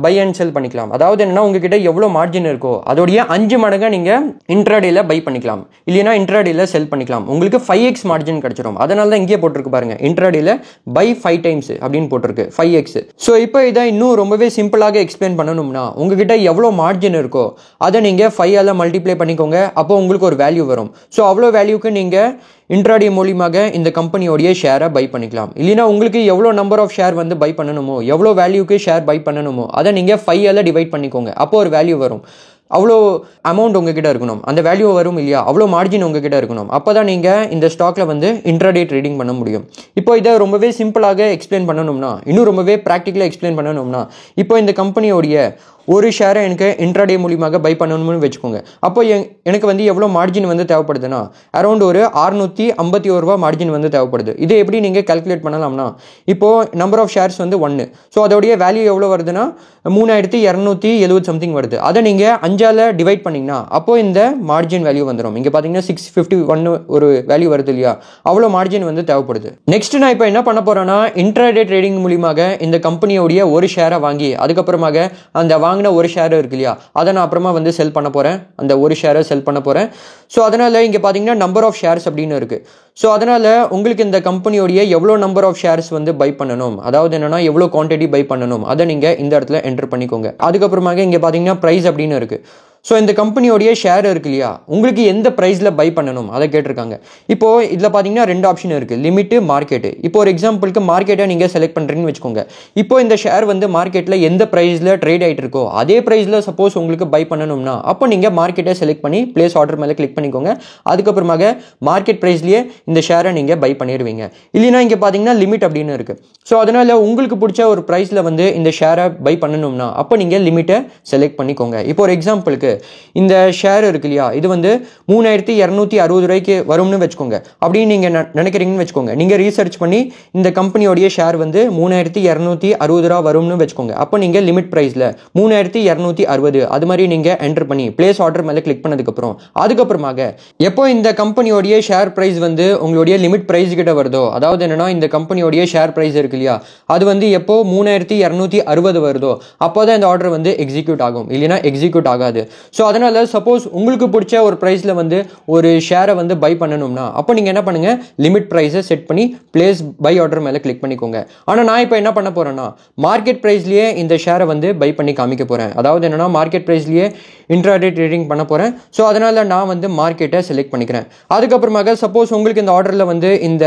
பை அண்ட் செல் பண்ணிக்கலாம். அதாவது என்னென்னா உங்ககிட்ட எவ்வளோ மார்ஜின் இருக்கோ அதோடைய 5 மடங்கை நீங்கள் இன்ட்ராடேயில் பை பண்ணிக்கலாம், இல்லைனா இன்ட்ராடேயில் செல் பண்ணிக்கலாம். உங்களுக்கு 5x மார்ஜின் கிடைச்சிரும். அதனால தான் இங்கே போட்டிருக்கு பாருங்க, இன்ட்ராடேயில் பை 5 டைம்ஸ் அப்படின்னு போட்டிருக்கு 5x. ஸோ இப்போ இதை இன்னும் ரொம்பவே சிம்பிளாக எக்ஸ்பிளைன் பண்ணணும்னா, உங்ககிட்ட எவ்வளோ மார்ஜின் இருக்கோ அதை நீங்கள் 5ஆல் மல்டிப்ளை பண்ணிக்கோங்க. அப்போ உங்களுக்கு ஒரு வேல்யூ வரும். ஸோ அவ்வளோ வேல்யூக்கு நீங்கள் இன்ட்ராடே மூலியமாக இந்த கம்பெனியோடைய ஷேரை பை பண்ணிக்கலாம். இல்லைனா உங்களுக்கு எவ்வளோ நம்பர் ஆஃப் ஷேர் வந்து பை பண்ணணுமோ, எவ்வளோ வேல்யூக்கு ஷேர் பை பண்ணணுமோ அதை நீங்கள் 5ஆல் டிவைட் பண்ணிக்கோங்க. அப்போ ஒரு வேல்யூ வரும். அவ்வளோ அமௌண்ட் உங்ககிட்ட இருக்கணும், அந்த வேல்யூ வரும் இல்லையா, அவ்வளோ மார்ஜின் உங்ககிட்ட இருக்கணும். அப்போ தான் நீங்கள் இந்த ஸ்டாக்ல வந்து இன்ட்ராடே ட்ரேடிங் பண்ண முடியும். இப்போ இதை ரொம்பவே சிம்பிளாக எக்ஸ்பிளைன் பண்ணணும்னா, இன்னும் ரொம்பவே ப்ராக்டிக்கலாக எக்ஸ்பிளைன் பண்ணணும்னா, இப்போ இந்த கம்பெனியோடைய ஒரு ஷேரை எனக்கு இன்ட்ராடே மூலியமாக பை பண்ணணும்னு வச்சுக்கோங்க. அப்போ எனக்கு வந்து எவ்வளோ மார்ஜின் வந்து தேவைப்படுதுன்னா, அரௌண்ட் ஒரு 651 ரூபா மார்ஜின் வந்து தேவைப்படுது. இதை எப்படி நீங்கள் கால்குலேட் பண்ணலாம்னா, இப்போது நம்பர் ஆஃப் ஷேர்ஸ் வந்து 1, ஸோ அதோடைய வேல்யூ எவ்வளோ வருதுன்னா 3270 சம்திங் வருது. அதை நீங்கள் 5ஆல் டிவைட் பண்ணிங்கன்னா அப்போது இந்த மார்ஜின் வேல்யூ வந்துடும். இங்கே பார்த்தீங்கன்னா 651 ஒரு வேல்யூ வருது இல்லையா, அவ்வளோ மார்ஜின் வந்து தேவைப்படுது. நெக்ஸ்ட் நான் இப்போ என்ன பண்ண போகிறேன்னா, இன்ட்ராடே ட்ரேடிங் மூலியமாக இந்த கம்பெனியோடைய ஒரு ஷேரை வாங்கி அதுக்கப்புறமாக அந்த வாங்கின ஒரு ஷேர் இருக்கு இல்லையா, அதை நான் அப்புறமா வந்து செல் பண்ண போகிறேன். அந்த ஒரு ஷேரை செல் பண்ண போகிறேன். ஸோ அதனால் இங்கே பார்த்தீங்கன்னா நம்பர் ஆஃப் ஷேர்ஸ் அப்படின்னு இருக்குது. ஸோ அதனால் உங்களுக்கு இந்த கம்பெனியோடைய எவ்வளோ நம்பர் ஆஃப் ஷேர்ஸ் வந்து பை பண்ணணும், அதாவது என்னென்னா எவ்வளோ குவான்டிட்டி பை பண்ணணும், அதை நீங்கள் இந்த இடத்துல என்டர் பண்ணிக்கோங்க. அதுக்கப்புறமாக இங்கே பார்த்தீங்கன்னா ப்ரைஸ் அப்படின்னு இருக்குது. ஸோ இந்த கம்பெனியோடைய ஷேர் இருக்கு இல்லையா, உங்களுக்கு எந்த ப்ரைஸில் பை பண்ணணும் அதை கேட்டிருக்காங்க. இப்போது இதில் பார்த்தீங்கன்னா 2 ஆப்ஷன் இருக்குது, லிமிட்டு, மார்க்கெட்டு. இப்போ ஒரு எக்ஸாம்பிளுக்கு மார்க்கெட்டை நீங்கள் செலக்ட் பண்ணுறீங்கன்னு வச்சுக்கோங்க. இப்போ இந்த ஷேர் வந்து மார்க்கெட்டில் எந்த ப்ரைஸில் ட்ரேட் ஆகிட்டு இருக்கோ அதே ப்ரைஸில் சப்போஸ் உங்களுக்கு பை பண்ணணும்னா அப்போ நீங்கள் மார்க்கெட்டை செலக்ட் பண்ணி பிளேஸ் ஆர்டர் மேலே கிளிக் பண்ணிக்கோங்க. அதுக்கப்புறமாக மார்க்கெட் ப்ரைஸ்லேயே இந்த ஷேரை நீங்கள் பை பண்ணிடுவீங்க. இல்லைனா இங்கே பார்த்தீங்கன்னா லிமிட் அப்படின்னு இருக்குது. ஸோ அதனால் உங்களுக்கு பிடிச்ச ஒரு ப்ரைஸில் வந்து இந்த ஷேரை பை பண்ணணும்னா அப்போ நீங்கள் லிமிட்டை செலக்ட் பண்ணிக்கோங்க. இப்போ ஒரு எக்ஸாம்பிளுக்கு இந்த ஷேர் இருக்கு இல்லையா, இது வந்து 3260 ரூபாய்க்கு வரும்னு வச்சுக்கோங்க. அப்படின்னு நீங்கள் நினைக்கிறீங்கன்னு வச்சுக்கோங்க. நீங்கள் ரீசர்ச் பண்ணி இந்த கம்பெனியோடைய ஷேர் வந்து 3260 ரூபா வரும்னு வச்சுக்கோங்க. அப்போ நீங்கள் லிமிட் ப்ரைஸில் 3260 அது மாதிரி நீங்கள் என்டர் பண்ணி பிளேஸ் ஆர்டர் மேலே கிளிக் பண்ணதுக்கப்புறம் அதுக்கப்புறமாக எப்போ இந்த கம்பெனியோடைய ஷேர் ப்ரைஸ் வந்து உங்களுடைய லிமிட் ப்ரைஸ் கிட்ட வருதோ, அதாவது என்னன்னா இந்த கம்பெனியோடைய ஷேர் ப்ரைஸ் இருக்கு இல்லையா, அது வந்து எப்போ 3260 வருதோ அப்போ தான் இந்த ஆர்டர் வந்து எக்ஸிக்யூட் ஆகும், இல்லைனா எக்ஸிக்யூட் ஆகாது. ஸோ அதனால் சப்போஸ் உங்களுக்கு பிடிச்ச ஒரு ப்ரைஸில் வந்து ஒரு ஷேரை வந்து பை பண்ணணும்னா அப்போ நீங்கள் என்ன பண்ணுங்கள், லிமிட் ப்ரைஸை செட் பண்ணி பிளேஸ் பை ஆர்டர் மேலே கிளிக் பண்ணிக்கோங்க. ஆனால் நான் இப்போ என்ன பண்ண போகிறேன்னா மார்க்கெட் ப்ரைஸ்லேயே இந்த ஷேரை வந்து பை பண்ணி காமிக்க போகிறேன். அதாவது என்னென்னா மார்க்கெட் ப்ரைஸ்லேயே இன்ட்ராடே ட்ரேடிங் பண்ண போகிறேன். ஸோ அதனால் நான் வந்து மார்க்கெட்டை செலக்ட் பண்ணிக்கிறேன். அதுக்கப்புறமாக சப்போஸ் உங்களுக்கு இந்த ஆர்டரில் வந்து இந்த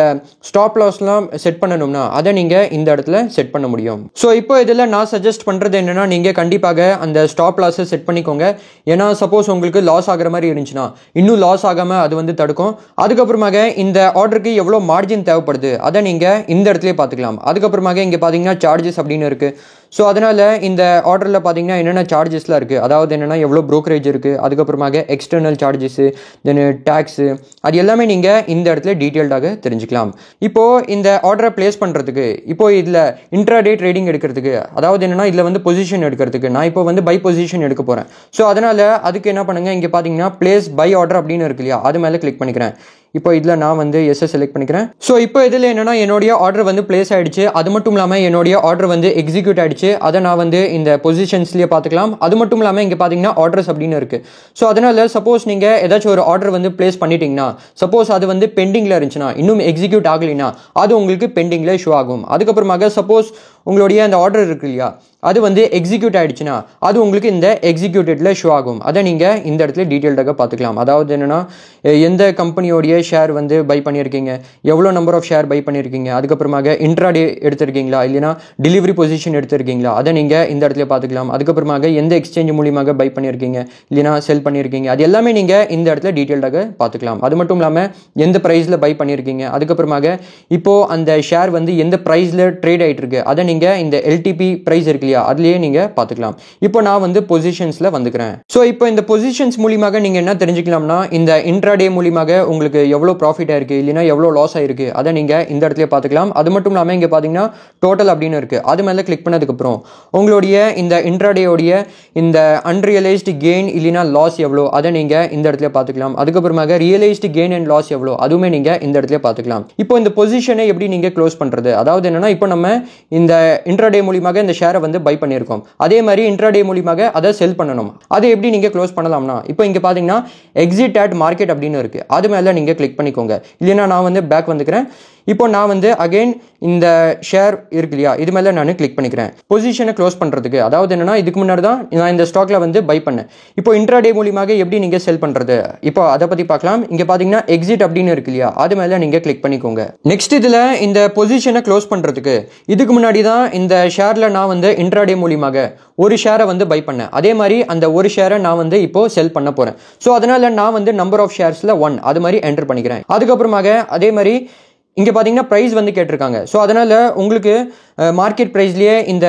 ஸ்டாப் லாஸ்லாம் செட் பண்ணணும்னா அதை நீங்கள் இந்த இடத்துல செட் பண்ண முடியும். ஸோ இப்போ இதில் நான் சஜஸ்ட் பண்ணுறது என்னென்னா நீங்கள் கண்டிப்பாக அந்த ஸ்டாப் லாஸை செட் பண்ணிக்கோங்க. ஏன்னா சப்போஸ் உங்களுக்கு லாஸ் ஆகிற மாதிரி இருந்துச்சுன்னா இன்னும் லாஸ் ஆகாமல் அது வந்து தடுக்கும். அதுக்கப்புறமாக இந்த ஆர்டருக்கு எவ்வளோ மார்ஜின் தேவைப்படுது அதை நீங்கள் இந்த இடத்துலேயே பார்த்துக்கலாம். அதுக்கப்புறமாக இங்கே பார்த்தீங்கன்னா சார்ஜஸ் அப்படின்னு இருக்குது. ஸோ அதனால் இந்த ஆர்டரில் பார்த்தீங்கன்னா என்னென்ன சார்ஜஸ்லாம் இருக்குது, அதாவது என்னென்னா எவ்வளோ ப்ரோக்கரேஜ் இருக்குது, அதுக்கப்புறமாக எக்ஸ்டர்னல் சார்ஜஸ்ஸு, தென் டேக்ஸு, அது எல்லாமே நீங்கள் இந்த இடத்துல டீட்டெயில்டாக தெரிஞ்சுக்கலாம். இப்போது இந்த ஆர்டரை பிளேஸ் பண்ணுறதுக்கு இப்போது இதில் இன்ட்ராடே ட்ரேடிங் எடுக்கிறதுக்கு, அதாவது என்னென்னா இதில் வந்து பொசிஷன் எடுக்கிறதுக்கு நான் இப்போ வந்து பை பொசிஷன் எடுக்க போகிறேன். ஸோ அதனால் அதுக்கு என்ன பண்ணுங்கள், இங்கே பார்த்தீங்கன்னா பிளேஸ் பை ஆர்டர் அப்படின்னு இருக்கு இல்லையா, அது மேலே கிளிக் பண்ணிக்கிறேன். இப்போ இதில் நான் வந்து எஸ்ஸை செலக்ட் பண்ணிக்கிறேன். ஸோ இப்போ இதில் என்னென்னா என்னுடைய ஆர்டர் வந்து பிளேஸ் ஆகிடுச்சு. அது மட்டும் இல்லாமல் என்னுடைய ஆர்டர் வந்து எக்ஸிக்யூட் ஆகிடுச்சு. அதை நான் வந்து இந்த பொசிஷன்ஸ்லேயே பார்த்துக்கலாம். அது மட்டும் இல்லாமல் இங்கே பார்த்தீங்கன்னா ஆர்டர்ஸ் அப்படின்னு இருக்குது. ஸோ அதனால் சப்போஸ் நீங்கள் ஏதாச்சும் ஒரு ஆர்டர் வந்து பிளேஸ் பண்ணிட்டீங்கன்னா சப்போஸ் அது வந்து பெண்டிங்கில் இருந்துச்சுன்னா இன்னும் எக்ஸிக்யூட் ஆகலைன்னா அது உங்களுக்கு பெண்டிங்கில் ஷோ ஆகும். அதுக்கப்புறமாக சப்போஸ் உங்களுடைய அந்த ஆர்டர் இருக்கு இல்லையா அது வந்து எக்ஸிக்யூட் ஆகிடுச்சுன்னா அது உங்களுக்கு இந்த எக்ஸிக்யூட்டடில் ஷோ ஆகும். அதை நீங்கள் இந்த இடத்துல டீட்டெயில்டாக பார்த்துக்கலாம். அதாவது என்னென்னா எந்த கம்பெனியோடைய ஷேர் வந்து பை பண்ணியிருக்கீங்க, எவ்வளோ நம்பர் ஆஃப் ஷேர் பை பண்ணியிருக்கீங்க, அதுக்கப்புறமாக இன்ட்ராடே எடுத்திருக்கீங்களா இல்லைனா டெலிவரி பொசிஷன் எடுத்திருக்கீங்களா அதை நீங்கள் இந்த இடத்துல பார்த்துக்கலாம். அதுக்கப்புறமாக எந்த எக்ஸ்சேஞ்ச் மூலியமாக பை பண்ணியிருக்கீங்க இல்லைனா செல் பண்ணியிருக்கீங்க அது எல்லாமே நீங்கள் இந்த இடத்துல டீட்டெயில்டாக பார்த்துக்கலாம். அது மட்டும் இல்லாமல் எந்த ப்ரைஸில் பை பண்ணியிருக்கீங்க, அதுக்கப்புறமாக இப்போது அந்த ஷேர் வந்து எந்த ப்ரைஸில் ட்ரேட் ஆகிட்டு இருக்கு அதை நீங்கள் இந்த எல்டிபி ப்ரைஸ் இருக்கு இல்லையா அதுலேயே நீங்கள் பார்த்துக்கலாம். இப்போ நான் வந்து பொசிஷன்ஸில் வந்துக்கிறேன். ஸோ இப்போ இந்த பொசிஷன்ஸ் மூலியமாக நீங்கள் என்ன தெரிஞ்சுக்கலாம்னா இந்த இன்ட்ராடே மூலியமாக உங்களுக்கு எவ்வளோ ப்ராஃபிட் ஆயிருக்கு இல்லைனா எவ்வளோ லாஸ் ஆயிருக்கு அதை நீங்கள் இந்த இடத்துல பார்த்துக்கலாம். அது மட்டும் இல்லாமல் இங்கே பார்த்தீங்கன்னா டோட்டல் அப்படின்னு இருக்குது. அது மேலே கிளிக் பண்ணதுக்கப்புறம் உங்களுடைய இந்த இன்ட்ராடேயோடைய இந்த அன்ரியலைஸ்டு கெயின் இல்லைனா லாஸ் எவ்வளோ அதை நீங்கள் இந்த இடத்துல பார்த்துக்கலாம். அதுக்கப்புறமாக ரியலைஸ்டு கெயின் அண்ட் லாஸ் எவ்வளோ அதுவுமே நீங்கள் இந்த இடத்துல பார்த்துக்கலாம். இப்போ இந்த பொசிஷனை எப்படி நீங்கள் க்ளோஸ் பண்ணுறது, அதாவது என்னென்னா இப்போ நம்ம இந்த இன்ட்ராடே மூலியமாக இந்த ஷேரை வந்து பை பண்ணியிருக்கோம். அதே மாதிரி இன்ட்ராடே மூலியமாக அதை செல் பண்ணணும். அதை எப்படி நீங்கள் க்ளோஸ் பண்ணலாம்னா இப்போ இங்கே பார்த்தீங்கன்னா எக்ஸிட் அட் மார்க்கெட் அப்படின்னு இருக்குது. அது மேலே நீங்கள் கிளிக் பண்ணிக்கோங்க. இல்லைனா நான் வந்து பேக் வந்துக்கிறேன். இப்போ நான் வந்து அகைன் இந்த ஷேர் இருக்கு இல்லையா இது மேலே நான் கிளிக் பண்ணிக்கிறேன் பொசிஷனை க்ளோஸ் பண்ணுறதுக்கு. அதாவது என்னென்னா இதுக்கு முன்னாடி தான் நான் இந்த ஸ்டாக்கில் வந்து பை பண்ணேன். இப்போ இன்ட்ராடே மூலியமாக எப்படி நீங்கள் செல் பண்ணுறது இப்போ அதை பற்றி பார்க்கலாம். இங்கே பார்த்தீங்கன்னா எக்ஸிட் அப்படின்னு இருக்கு இல்லையா அது மேலே நீங்கள் கிளிக் பண்ணிக்கோங்க. நெக்ஸ்ட் இதில் இந்த பொசிஷனை க்ளோஸ் பண்ணுறதுக்கு இதுக்கு முன்னாடி தான் இந்த ஷேரில் நான் வந்து இன்ட்ராடே மூலியமாக ஒரு ஷேரை வந்து பை பண்ணேன். அதே மாதிரி அந்த ஒரு ஷேரை நான் வந்து இப்போ செல் பண்ண போகிறேன். ஸோ அதனால் நான் வந்து நம்பர் ஆஃப் ஷேர்ஸில் 1 அது மாதிரி என்டர் பண்ணிக்கிறேன். அதுக்கப்புறமாக அதே மாதிரி இங்கே பார்த்தீங்கன்னா ப்ரைஸ் வந்து கேட்டிருக்காங்க. ஸோ அதனால் உங்களுக்கு மார்க்கெட் ப்ரைஸ்லேயே இந்த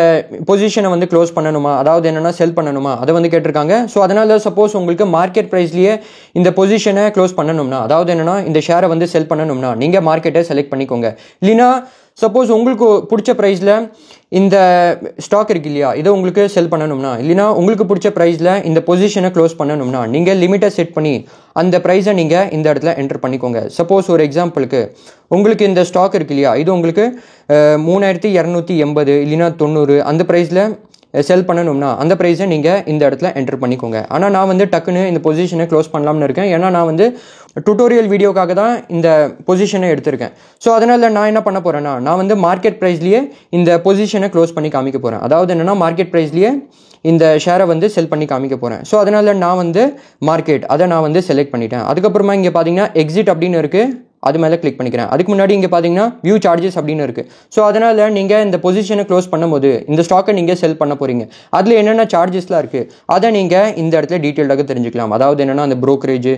பொசிஷனை வந்து க்ளோஸ் பண்ணணுமா, அதாவது என்னென்னா செல் பண்ணணுமா, அதை வந்து கேட்டிருக்காங்க. ஸோ அதனால் சப்போஸ் உங்களுக்கு மார்க்கெட் ப்ரைஸ்லேயே இந்த பொசிஷனை க்ளோஸ் பண்ணணும்னா, அதாவது என்னென்னா இந்த ஷேரை வந்து செல் பண்ணணும்னா நீங்கள் மார்க்கெட்டை செலக்ட் பண்ணிக்கோங்க. இல்லைனா சப்போஸ் உங்களுக்கு பிடிச்ச ப்ரைஸில் இந்த ஸ்டாக் இருக்கு இல்லையா, இதை உங்களுக்கு செல் பண்ணணும்னா, இல்லைனா உங்களுக்கு பிடிச்ச ப்ரைஸில் இந்த பொசிஷனை க்ளோஸ் பண்ணணும்னா நீங்கள் லிமிட்டை செட் பண்ணி அந்த ப்ரைஸை நீங்கள் இந்த இடத்துல என்டர் பண்ணிக்கோங்க. சப்போஸ் ஒரு எக்ஸாம்பிளுக்கு உங்களுக்கு இந்த ஸ்டாக் இருக்கு இல்லையா, இது உங்களுக்கு 3280 இல்லைனா 90 அந்த ப்ரைஸில் செல் பண்ணணும்னா அந்த ப்ரைஸை நீங்கள் இந்த இடத்துல என்டர் பண்ணிக்கோங்க. ஆனால் நான் வந்து டக்குன்னு இந்த பொசிஷனை க்ளோஸ் பண்ணலாம்னு இருக்கேன். ஏன்னா நான் வந்து டுட்டோரியல் வீடியோக்காக தான் இந்த பொசிஷனை எடுத்திருக்கேன். ஸோ அதனால் நான் என்ன பண்ண போகிறேன்னா, நான் வந்து மார்க்கெட் ப்ரைஸ்லேயே இந்த பொசிஷனை க்ளோஸ் பண்ணி காமிக்க போகிறேன். அதாவது என்னென்னா மார்க்கெட் ப்ரைஸ்லேயே இந்த ஷேரை வந்து செல் பண்ணி காமிக்க போகிறேன். ஸோ அதனால் நான் வந்து மார்க்கெட் அதை நான் வந்து செலக்ட் பண்ணிட்டேன். அதுக்கப்புறமா இங்கே பார்த்தீங்கன்னா எக்ஸிட் அப்படின்னு இருக்குது, அது மேலே கிளிக் பண்ணிக்கிறேன். அதுக்கு முன்னாடி இங்கே பார்த்தீங்கன்னா வியூ சார்ஜஸ் அப்படின்னு இருக்குது. ஸோ அதனால் நீங்கள் இந்த பொசிஷனை க்ளோஸ் பண்ணும்போது இந்த ஸ்டாக்கை நீங்கள் செல் பண்ண போகிறீங்க, அதில் என்னென்ன சார்ஜஸ்லாம் இருக்குது அதை நீங்கள் இந்த இடத்துல டீட்டெயில்டாக தெரிஞ்சுக்கலாம். அதாவது என்னென்னா அந்த ப்ரோக்கரேஜ்,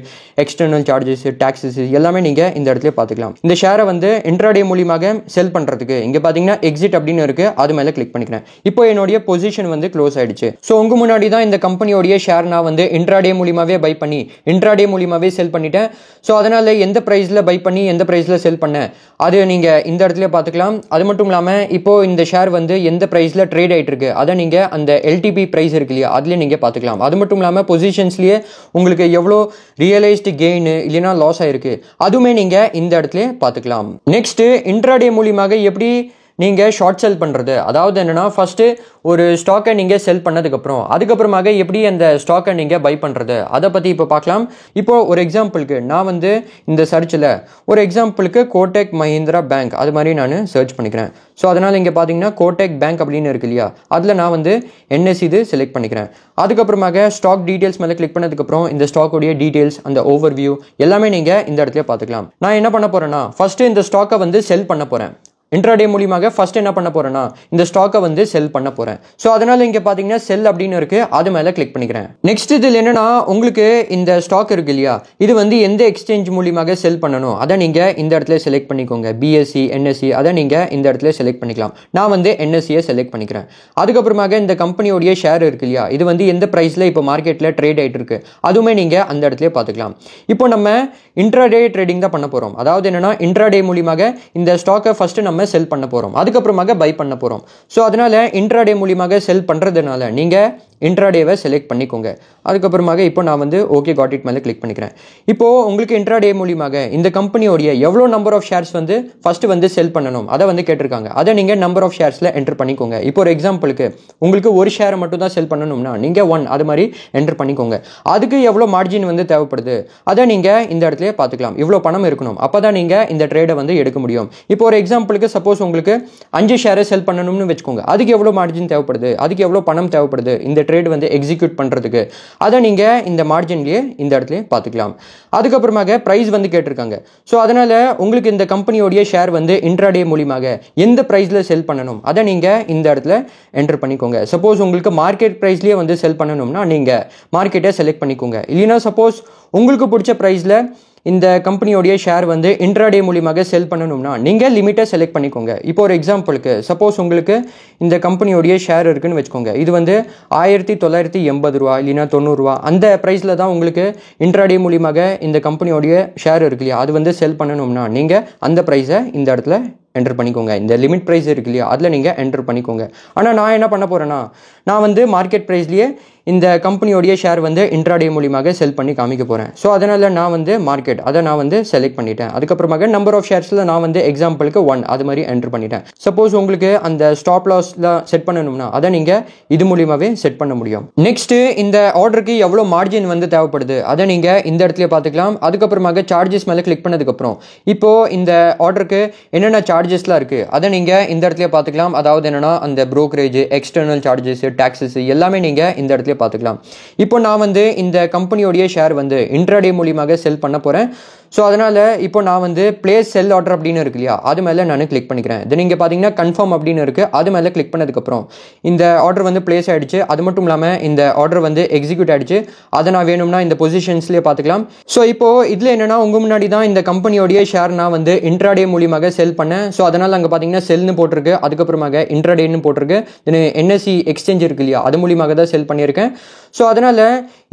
எக்ஸ்டர்னல் சார்ஜஸ், டாக்ஸஸ் எல்லாமே நீங்கள் இந்த இடத்துல பார்த்துக்கலாம். இந்த ஷேரை வந்து இன்ட்ராடே மூலியமாக செல் பண்ணுறதுக்கு இங்கே பார்த்தீங்கன்னா எக்ஸிட் அப்படின்னு இருக்குது, அது மேலே கிளிக் பண்ணிக்கிறேன். இப்போ என்னுடைய பொசிஷன் வந்து க்ளோஸ் ஆகிடுச்சு. ஸோ உங்கள் முன்னாடி தான் இந்த கம்பெனியோடைய ஷேர் நான் வந்து இன்ட்ராடே மூலியமாகவே பை பண்ணி இன்ட்ராடே மூலியமாகவே செல் பண்ணிட்டேன். ஸோ அதனால் எந்த ப்ரைஸில் பை பண்ணி எந்த பிரைஸ்ல செல் பண்ண அது நீங்க இந்த இடத்துல பார்த்துக்கலாம். அது மட்டும் இல்லாம இப்போ இந்த ஷேர் வந்து எந்த பிரைஸ்ல ட்ரேட் ஆயிட்டு இருக்கு அதை நீங்க அந்த எல்டிபி பிரைஸ் இருக்கு இல்லையா அதுல நீங்க பார்த்துக்கலாம். அது மட்டும் இல்லாம பொசிஷன்ஸ்லயே உங்களுக்கு எவ்வளோ ரியலைஸ்டு கெயின் இல்லைன்னா லாஸ் ஆயிருக்கு அதுவுமே நீங்க இந்த இடத்துல பார்த்துக்கலாம். நெக்ஸ்ட் இன்ட்ராடே மூலியமாக எப்படி நீங்கள் ஷார்ட் செல் பண்ணுறது, அதாவது என்னென்னா ஃபஸ்ட்டு ஒரு ஸ்டாக்கை நீங்கள் செல் பண்ணதுக்கப்புறம் அதுக்கப்புறமாக எப்படி அந்த ஸ்டாக்கை நீங்கள் பை பண்ணுறது அதை பற்றி இப்போ பார்க்கலாம். இப்போது ஒரு எக்ஸாம்பிளுக்கு நான் வந்து இந்த சர்ச்சில் ஒரு எக்ஸாம்பிளுக்கு கோடெக் மஹிந்திரா பேங்க் அது மாதிரி நான் சர்ச் பண்ணிக்கிறேன். ஸோ அதனால் இங்கே பார்த்தீங்கன்னா கோடெக் பேங்க் அப்படின்னு இருக்கு இல்லையா, அதில் நான் வந்து என்எஸ்சி இது செலக்ட் பண்ணிக்கிறேன். அதுக்கப்புறமாக ஸ்டாக் டீட்டெயில்ஸ் மேலே கிளிக் பண்ணதுக்கப்புறம் இந்த ஸ்டாக்கோடைய டீட்டெயில்ஸ் அந்த ஓவர்வியூ எல்லாமே நீங்கள் இந்த இடத்துல பார்த்துக்கலாம். நான் என்ன பண்ண போகிறேன்னா ஃபஸ்ட்டு இந்த ஸ்டாக்கை வந்து செல் பண்ண போகிறேன். இன்ட்ராடே மூலியமாக ஃபர்ஸ்ட் என்ன பண்ண போறேன்னா இந்த ஸ்டாக்கை வந்து செல் பண்ண போறேன். ஸோ அதனால இங்கே பார்த்தீங்கன்னா செல் அப்படின்னு இருக்கு, அது மேலே கிளிக் பண்ணிக்கிறேன். நெக்ஸ்ட் இதில் என்னன்னா உங்களுக்கு இந்த ஸ்டாக் இருக்கு இல்லையா, இது வந்து எந்த எக்ஸ்சேஞ்ச் மூலியமாக செல் பண்ணணும் அதை நீங்கள் இந்த இடத்துல செலக்ட் பண்ணிக்கோங்க. பிஎஸ்சி, என்எஸ்சி அதை நீங்கள் இந்த இடத்துல செலக்ட் பண்ணிக்கலாம். நான் வந்து என்எஸ்சியை செலக்ட் பண்ணிக்கிறேன். அதுக்கப்புறமாக இந்த கம்பெனியோடைய ஷேர் இருக்கு இல்லையா, இது வந்து எந்த ப்ரைஸில் இப்போ மார்க்கெட்டில் ட்ரேட் ஆகிட்டு இருக்கு அதுவுமே நீங்கள் அந்த இடத்துல பார்த்துக்கலாம். இப்போ நம்ம இன்ட்ராடே ட்ரேடிங் தான் பண்ண போகிறோம். அதாவது என்னன்னா இன்ட்ராடே மூலியமாக இந்த ஸ்டாக்கை ஃபர்ஸ்ட் நம்ம செல் பண்ண போறோம், அதுக்கப்புறமாக பை பண்ண போறோம். ஸோ அதனால இன்ட்ராடே மூலியமாக செல் பண்றதுனால நீங்க இன்ட்ராடேவை செலக்ட் பண்ணிக்கோங்க. அதுக்கப்புறமாக இப்போ நான் வந்து ஓகே காட் இட் மேலே கிளிக் பண்ணிக்கிறேன். இப்போ உங்களுக்கு இன்ட்ராடே மூலியமாக இந்த கம்பெனியோடைய எவ்வளோ நம்பர் ஆஃப் ஷேர்ஸ் வந்து ஃபர்ஸ்ட் வந்து செல் பண்ணணும் அதை வந்து கேட்டிருக்காங்க. அதை நீங்க நம்பர் ஆஃப் ஷேர்ஸ்ல என்டர் பண்ணிக்கோங்க. இப்போ ஒரு எக்ஸாம்பிளுக்கு உங்களுக்கு ஒரு ஷேரை மட்டும் தான் செல் பண்ணணும்னா நீங்க 1 அது மாதிரி என்டர் பண்ணிக்கோங்க. அதுக்கு எவ்வளோ மார்ஜின் வந்து தேவைப்படுது அதை நீங்க இந்த இடத்துல பார்த்துக்கலாம். இவ்வளோ பணம் இருக்கணும், அப்பதான் நீங்க இந்த ட்ரேடை வந்து எடுக்க முடியும். இப்போ ஒரு எக்ஸாம்பிளுக்கு சப்போஸ் உங்களுக்கு 5 ஷேரை செல் பண்ணணும்னு வச்சுக்கோங்க, அதுக்கு எவ்வளோ மார்ஜின் தேவைப்படுது, அதுக்கு எவ்வளோ பணம் தேவைப்படுது இந்த ட்ரேட் வந்து எக்ஸிக்யூட் பண்றதுக்கு அதை நீங்க இந்த மார்ஜின்லயே இந்த இடத்துல பார்த்துக்கலாம். அதுக்கப்புறமாக பிரைஸ் வந்து கேட்டிருக்காங்க. ஸோ அதனால உங்களுக்கு இந்த கம்பெனியோடைய ஷேர் வந்து இன்ட்ராடே மூலியமாக எந்த பிரைஸ்ல செல் பண்ணணும் அதை நீங்க இந்த இடத்துல என்டர் பண்ணிக்கோங்க. சப்போஸ் உங்களுக்கு மார்க்கெட் பிரைஸ்லயே வந்து செல் பண்ணணும்னா நீங்க மார்க்கெட்டை செலக்ட் பண்ணிக்கோங்க. இல்லைன்னா சப்போஸ் உங்களுக்கு பிடிச்ச பிரைஸ்ல இந்த கம்பெனியோடைய ஷேர் வந்து இன்ட்ராடே மூலியமாக செல் பண்ணணும்னா நீங்கள் லிமிட்டை செலக்ட் பண்ணிக்கோங்க. இப்போ ஒரு எக்ஸாம்பிளுக்கு சப்போஸ் உங்களுக்கு இந்த கம்பெனியோடைய ஷேர் இருக்குன்னு வச்சுக்கோங்க, இது வந்து 1980 ரூபா இல்லைன்னா 90 ரூபா அந்த ப்ரைஸில் தான் உங்களுக்கு இன்ட்ராடே மூலியமாக இந்த கம்பெனியோடைய ஷேர் இருக்கு இல்லையா அது வந்து செல் பண்ணணும்னா நீங்கள் அந்த ப்ரைஸை இந்த இடத்துல என்டர் பண்ணிக்கோங்க. இந்த லிமிட் ப்ரைஸ் இருக்கு இல்லையா அதில் நீங்கள் என்டர் பண்ணிக்கோங்க. ஆனால் நான் என்ன பண்ண போகிறேன்னா நான் வந்து மார்க்கெட் ப்ரைஸ்லேயே இந்த கம்பெனியோடைய ஷேர் வந்து இன்ட்ராடே மூலியமாக செல் பண்ணி காமிக்க போகிறேன். ஸோ அதனால் நான் வந்து மார்க்கெட் அதை நான் வந்து செலக்ட் பண்ணிட்டேன். அதுக்கப்புறமாக நம்பர் ஆஃப் ஷேர்ஸில் நான் வந்து எக்ஸாம்பிளுக்கு 1 அது மாதிரி என்டர் பண்ணிட்டேன். சப்போஸ் உங்களுக்கு அந்த ஸ்டாப் லாஸ்லாம் செட் பண்ணணும்னா அதை நீங்கள் இது மூலியமாகவே செட் பண்ண முடியும். நெக்ஸ்ட் இந்த ஆர்டருக்கு எவ்வளோ மார்ஜின் வந்து தேவைப்படுது அதை நீங்கள் இந்த இடத்துல பார்த்துக்கலாம். அதுக்கப்புறமாக சார்ஜஸ் மேலே கிளிக் பண்ணதுக்கப்புறம் இப்போது இந்த ஆர்டருக்கு என்னென்ன சார்ஜஸ்லாம் இருக்குது அதை நீங்கள் இந்த இடத்துல பார்த்துக்கலாம். அதாவது என்னென்னா அந்த ப்ரோக்கரேஜ், எக்ஸ்டர்னல் சார்ஜஸ், டாக்ஸஸ் எல்லாமே நீங்கள் இந்த இடத்துல பார்த்துக்கலாம். இப்போ நான் வந்து இந்த கம்பெனியோடைய ஷேர் வந்து இன்ட்ராடே மூலியமாக செல் பண்ண போகிறேன். ஸோ அதனால் இப்போ நான் வந்து பிளேஸ் செல் ஆர்டர் அப்படின்னு இருக்கு இல்லையா, அது மேலே நான் கிளிக் பண்ணிக்கிறேன். தென் நீங்கள் பார்த்தீங்கன்னா கன்ஃபார்ம் அப்படின்னு இருக்குது, அது மேலே கிளிக் பண்ணதுக்கப்புறம் இந்த ஆர்டர் வந்து பிளேஸ் ஆகிடுச்சு. அது மட்டும் இல்லாமல் இந்த ஆர்டர் வந்து எக்ஸிக்யூட் ஆகிடுச்சு. அதை நான் வேணும்னா இந்த பொசிஷன்ஸ்லேயே பார்த்துக்கலாம். ஸோ இப்போது இதில் என்னென்னா உங்கள் முன்னாடி தான் இந்த கம்பெனியோடைய ஷேர் நான் வந்து இன்ட்ராடே மூலியமாக செல் பண்ணேன். ஸோ அதனால் அங்கே பார்த்தீங்கன்னா செல்னு போட்டிருக்கு, அதுக்கப்புறமாக இன்ட்ராடேன்னு போட்டிருக்கு. தென் என்எஸ்சி எக்ஸ்சேஞ்ச் இருக்கு இல்லையா, அது மூலியமாக தான் செல் பண்ணியிருக்கேன். ஸோ அதனால்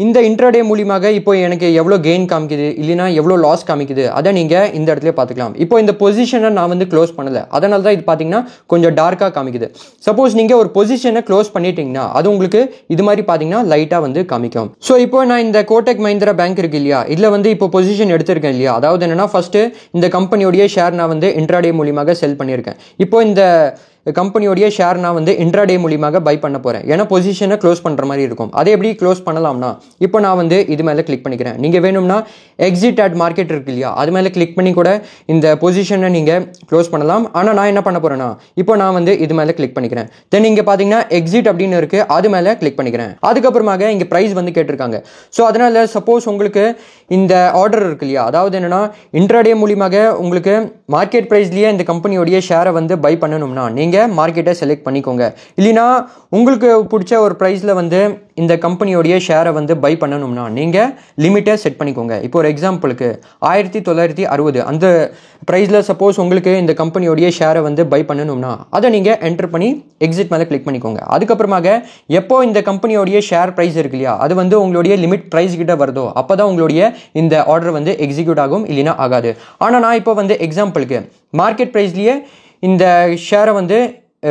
இந்த இன்ட்ராடே மூலியமாக இப்போ எனக்கு எவ்வளோ கெயின் காமிக்குது இல்லைனா எவ்வளோ லாஸ் காமிக்குது அதை நீங்கள் இந்த இடத்துல பார்த்துக்கலாம். இப்போ இந்த பொசிஷனை நான் வந்து க்ளோஸ் பண்ணலை, அதனால தான் இது பார்த்தீங்கன்னா கொஞ்சம் டார்க்காக காமிக்குது. சப்போஸ் நீங்கள் ஒரு பொசிஷனை க்ளோஸ் பண்ணிட்டீங்கன்னா அது உங்களுக்கு இது மாதிரி பார்த்தீங்கன்னா லைட்டாக வந்து காமிக்கும். ஸோ இப்போ நான் இந்த கோடக் மஹிந்திரா பேங்க் இருக்கு இல்லையா, இதில் வந்து இப்போ பொசிஷன் எடுத்திருக்கேன் இல்லையா, அதாவது என்னன்னா ஃபர்ஸ்ட் இந்த கம்பெனியோடைய ஷேர் நான் வந்து இன்ட்ராடே மூலியமாக செல் பண்ணியிருக்கேன். இப்போ இந்த கம்பெனியோடைய ஷேர் நான் வந்து இன்ட்ராடே மூலியமாக பை பண்ண போகிறேன். ஏன்னா பொசிஷனை க்ளோஸ் பண்ணுற மாதிரி இருக்கும். அதை எப்படி க்ளோஸ் பண்ணலாம்னா இப்போ நான் வந்து இது மேலே கிளிக் பண்ணிக்கிறேன். நீங்கள் வேணும்னா எக்ஸிட் அட் மார்க்கெட் இருக்கு இல்லையா, அது மேலே கிளிக் பண்ணி கூட இந்த பொசிஷனை நீங்கள் க்ளோஸ் பண்ணலாம். ஆனால் நான் என்ன பண்ண போகிறேன்னா இப்போ நான் வந்து இது மேலே கிளிக் பண்ணிக்கிறேன். தென் இங்கே பார்த்தீங்கன்னா எக்ஸிட் அப்படின்னு இருக்குது, அது மேலே கிளிக் பண்ணிக்கிறேன். அதுக்கப்புறமாக இங்கே ப்ரைஸ் வந்து கேட்டிருக்காங்க. ஸோ அதனால் சப்போஸ் உங்களுக்கு இந்த ஆர்டர் இருக்கு இல்லையா, அதாவது என்னென்னா இன்ட்ராடே மூலியமாக உங்களுக்கு மார்க்கெட் ப்ரைஸ்லேயே இந்த கம்பெனியோடைய ஷேரை வந்து பை பண்ணணும்னா நீங்கள் மார்க்கெட்டை செலக்ட் பண்ணிக்கோங்க. இல்லைனா உங்களுக்கு பிடிச்ச ஒரு ப்ரைஸில் வந்து இந்த கம்பெனியோடைய ஷேரை வந்து பை பண்ணணும்னா நீங்கள் லிமிட்டை செட் பண்ணிக்கோங்க. இப்போ ஒரு எக்ஸாம்பிளுக்கு 1960 அந்த ப்ரைஸில் சப்போஸ் உங்களுக்கு இந்த கம்பெனியோடைய ஷேரை வந்து பை பண்ணணும்னா அதை நீங்கள் என்டர் பண்ணி எக்ஸிட் மேலே கிளிக் பண்ணிக்கோங்க. அதுக்கப்புறமாக எப்போ இந்த கம்பெனியோடைய ஷேர் ப்ரைஸ் இருக்கு இல்லையா, அது வந்து உங்களுடைய லிமிட் ப்ரைஸ் கிட்ட வருதோ அப்போ தான் உங்களுடைய இந்த ஆர்டர் வந்து எக்ஸிக்யூட் ஆகும், இல்லைனா ஆகாது. ஆனால் நான் இப்போ வந்து எக்ஸாம்பிளுக்கு மார்க்கெட் ப்ரைஸ்லேயே இந்த ஷேரை வந்து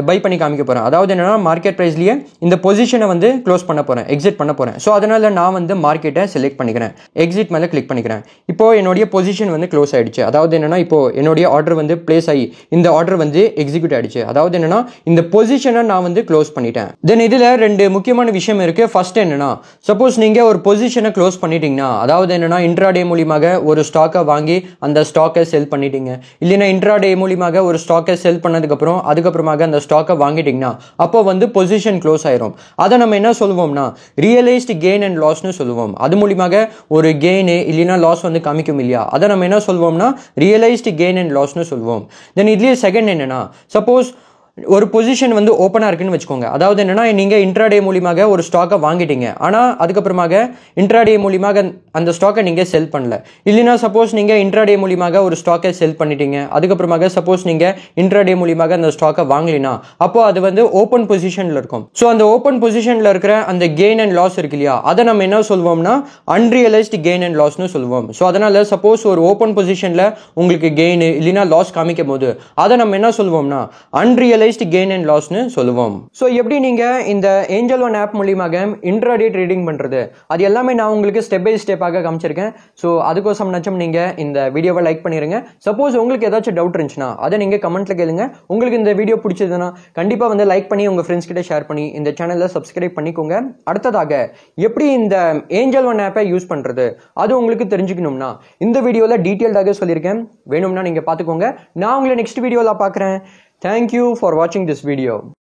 பை பண்ணி காமிக்க போகிறேன். அதாவது என்னென்னா மார்க்கெட் ப்ரைஸ்லேயே இந்த பொசிஷனை வந்து க்ளோஸ் பண்ண போகிறேன், எக்ஸிட் பண்ண போகிறேன். ஸோ அதனால் நான் வந்து மார்க்கெட்டை செலக்ட் பண்ணிக்கிறேன், எக்ஸிட் மேலே கிளிக் பண்ணிக்கிறேன். இப்போது என்னுடைய பொசிஷன் வந்து க்ளோஸ் ஆகிடுச்சு. அதாவது என்னென்னா இப்போது என்னுடைய ஆர்டர் வந்து பிளேஸ் ஆகி இந்த ஆர்டர் வந்து எக்ஸிக்யூட் ஆகிடுச்சு. அதாவது என்னென்னா இந்த பொசிஷனை நான் வந்து க்ளோஸ் பண்ணிட்டேன். தென் இதில் ரெண்டு முக்கியமான விஷயம் இருக்குது. ஃபர்ஸ்ட் என்னென்னா சப்போஸ் நீங்கள் ஒரு பொசிஷனை க்ளோஸ் பண்ணிட்டீங்கன்னா, அதாவது என்னென்னா இன்ட்ராடே மூலியமாக ஒரு ஸ்டாக்கை வாங்கி அந்த ஸ்டாக்கை செல் பண்ணிட்டீங்க, இல்லைன்னா இன்ட்ராடே மூலியமாக ஒரு ஸ்டாக்கை செல் பண்ணதுக்கப்புறம் அதுக்கப்புறமாக அந்த ஸ்டாக்கை வாங்கிட்டீங்கன்னா அப்போ வந்து பொசிஷன் க்ளோஸ் ஆயிரும். அதை நம்ம என்ன சொல்லுவோம்னா ரியலைஸ்டு கெயின் அண்ட் லாஸ்னு சொல்லுவோம். அது மூலியமாக ஒரு கெயின் இல்லைனா லாஸ் வந்து காமிக்கும் இல்லையா, அதை நம்ம என்ன சொல்லுவோம்னா ரியலைஸ்டு கெயின் அண்ட் லாஸ்னு சொல்லுவோம். தென் இதுலேயே செகண்ட் என்னன்னா சப்போஸ் ஒரு பொசிஷன் வந்து ஓப்பனாக இருக்குன்னு வச்சுக்கோங்க. அதாவது என்னென்னா நீங்கள் இன்ட்ராடே மூலியமாக ஒரு ஸ்டாக்கை வாங்கிட்டீங்க, ஆனால் அதுக்கப்புறமாக இன்ட்ராடே மூலியமாக அந்த ஸ்டாக்கை நீங்கள் செல் பண்ணல. இல்லைனா சப்போஸ் நீங்கள் இன்ட்ராடே மூலியமாக ஒரு ஸ்டாக்கை செல் பண்ணிட்டீங்க, அதுக்கப்புறமாக சப்போஸ் நீங்கள் இன்ட்ராடே மூலியமாக அந்த ஸ்டாக்கை வாங்கலினா அப்போ அது வந்து ஓப்பன் பொசிஷனில் இருக்கும். ஸோ அந்த ஓப்பன் பொசிஷனில் இருக்கிற அந்த கெயின் அண்ட் லாஸ் இருக்கு இல்லையா, அதை நம்ம என்ன சொல்லுவோம்னா அன்ரியலைஸ்டு கெயின் அண்ட் லாஸ்னு சொல்லுவோம். ஸோ அதனால் சப்போஸ் ஒரு ஓப்பன் பொசிஷனில் உங்களுக்கு கெயின் இல்லைனா லாஸ் காமிக்கும் போது அதை நம்ம என்ன சொல்லுவோம்னா அன்ரியலைஸ்டு கெயின் அண்ட் லாஸ்னு சொல்லுவோம். ஸோ எப்படி நீங்கள் இந்த ஏஞ்சல் ஒன் ஆப் மூலியமாக இன்ட்ராடே ட்ரேடிங் பண்ணுறது அது எல்லாமே நான் உங்களுக்கு ஸ்டெப் பை ஸ்டெப்பாக காமிச்சிருக்கேன். ஸோ அதுக்கோசம் நச்சம் நீங்கள் இந்த வீடியோவை லைக் பண்ணிடுங்க. சப்போஸ் உங்களுக்கு ஏதாச்சும் டவுட் இருந்துச்சுன்னா அதை நீங்கள் கமெண்ட்டில் கேளுங்க. உங்களுக்கு இந்த வீடியோ பிடிச்சதுன்னா கண்டிப்பாக வந்து லைக் பண்ணி உங்கள் ஃப்ரெண்ட்ஸ் கிட்ட ஷேர் பண்ணி இந்த சேனலை சப்ஸ்கிரைப் பண்ணிக்கோங்க. அடுத்ததாக எப்படி இந்த ஏஞ்சல் ஒன் ஆப்பை யூஸ் பண்ணுறது அது உங்களுக்கு தெரிஞ்சுக்கணும்னா இந்த வீடியோவில் டீட்டெயில்டாக சொல்லியிருக்கேன், வேணும்னா நீங்கள் பார்த்துக்கோங்க. நான் உங்களை நெக்ஸ்ட் வீடியோவில் பார்க்குறேன். Thank you for watching this video.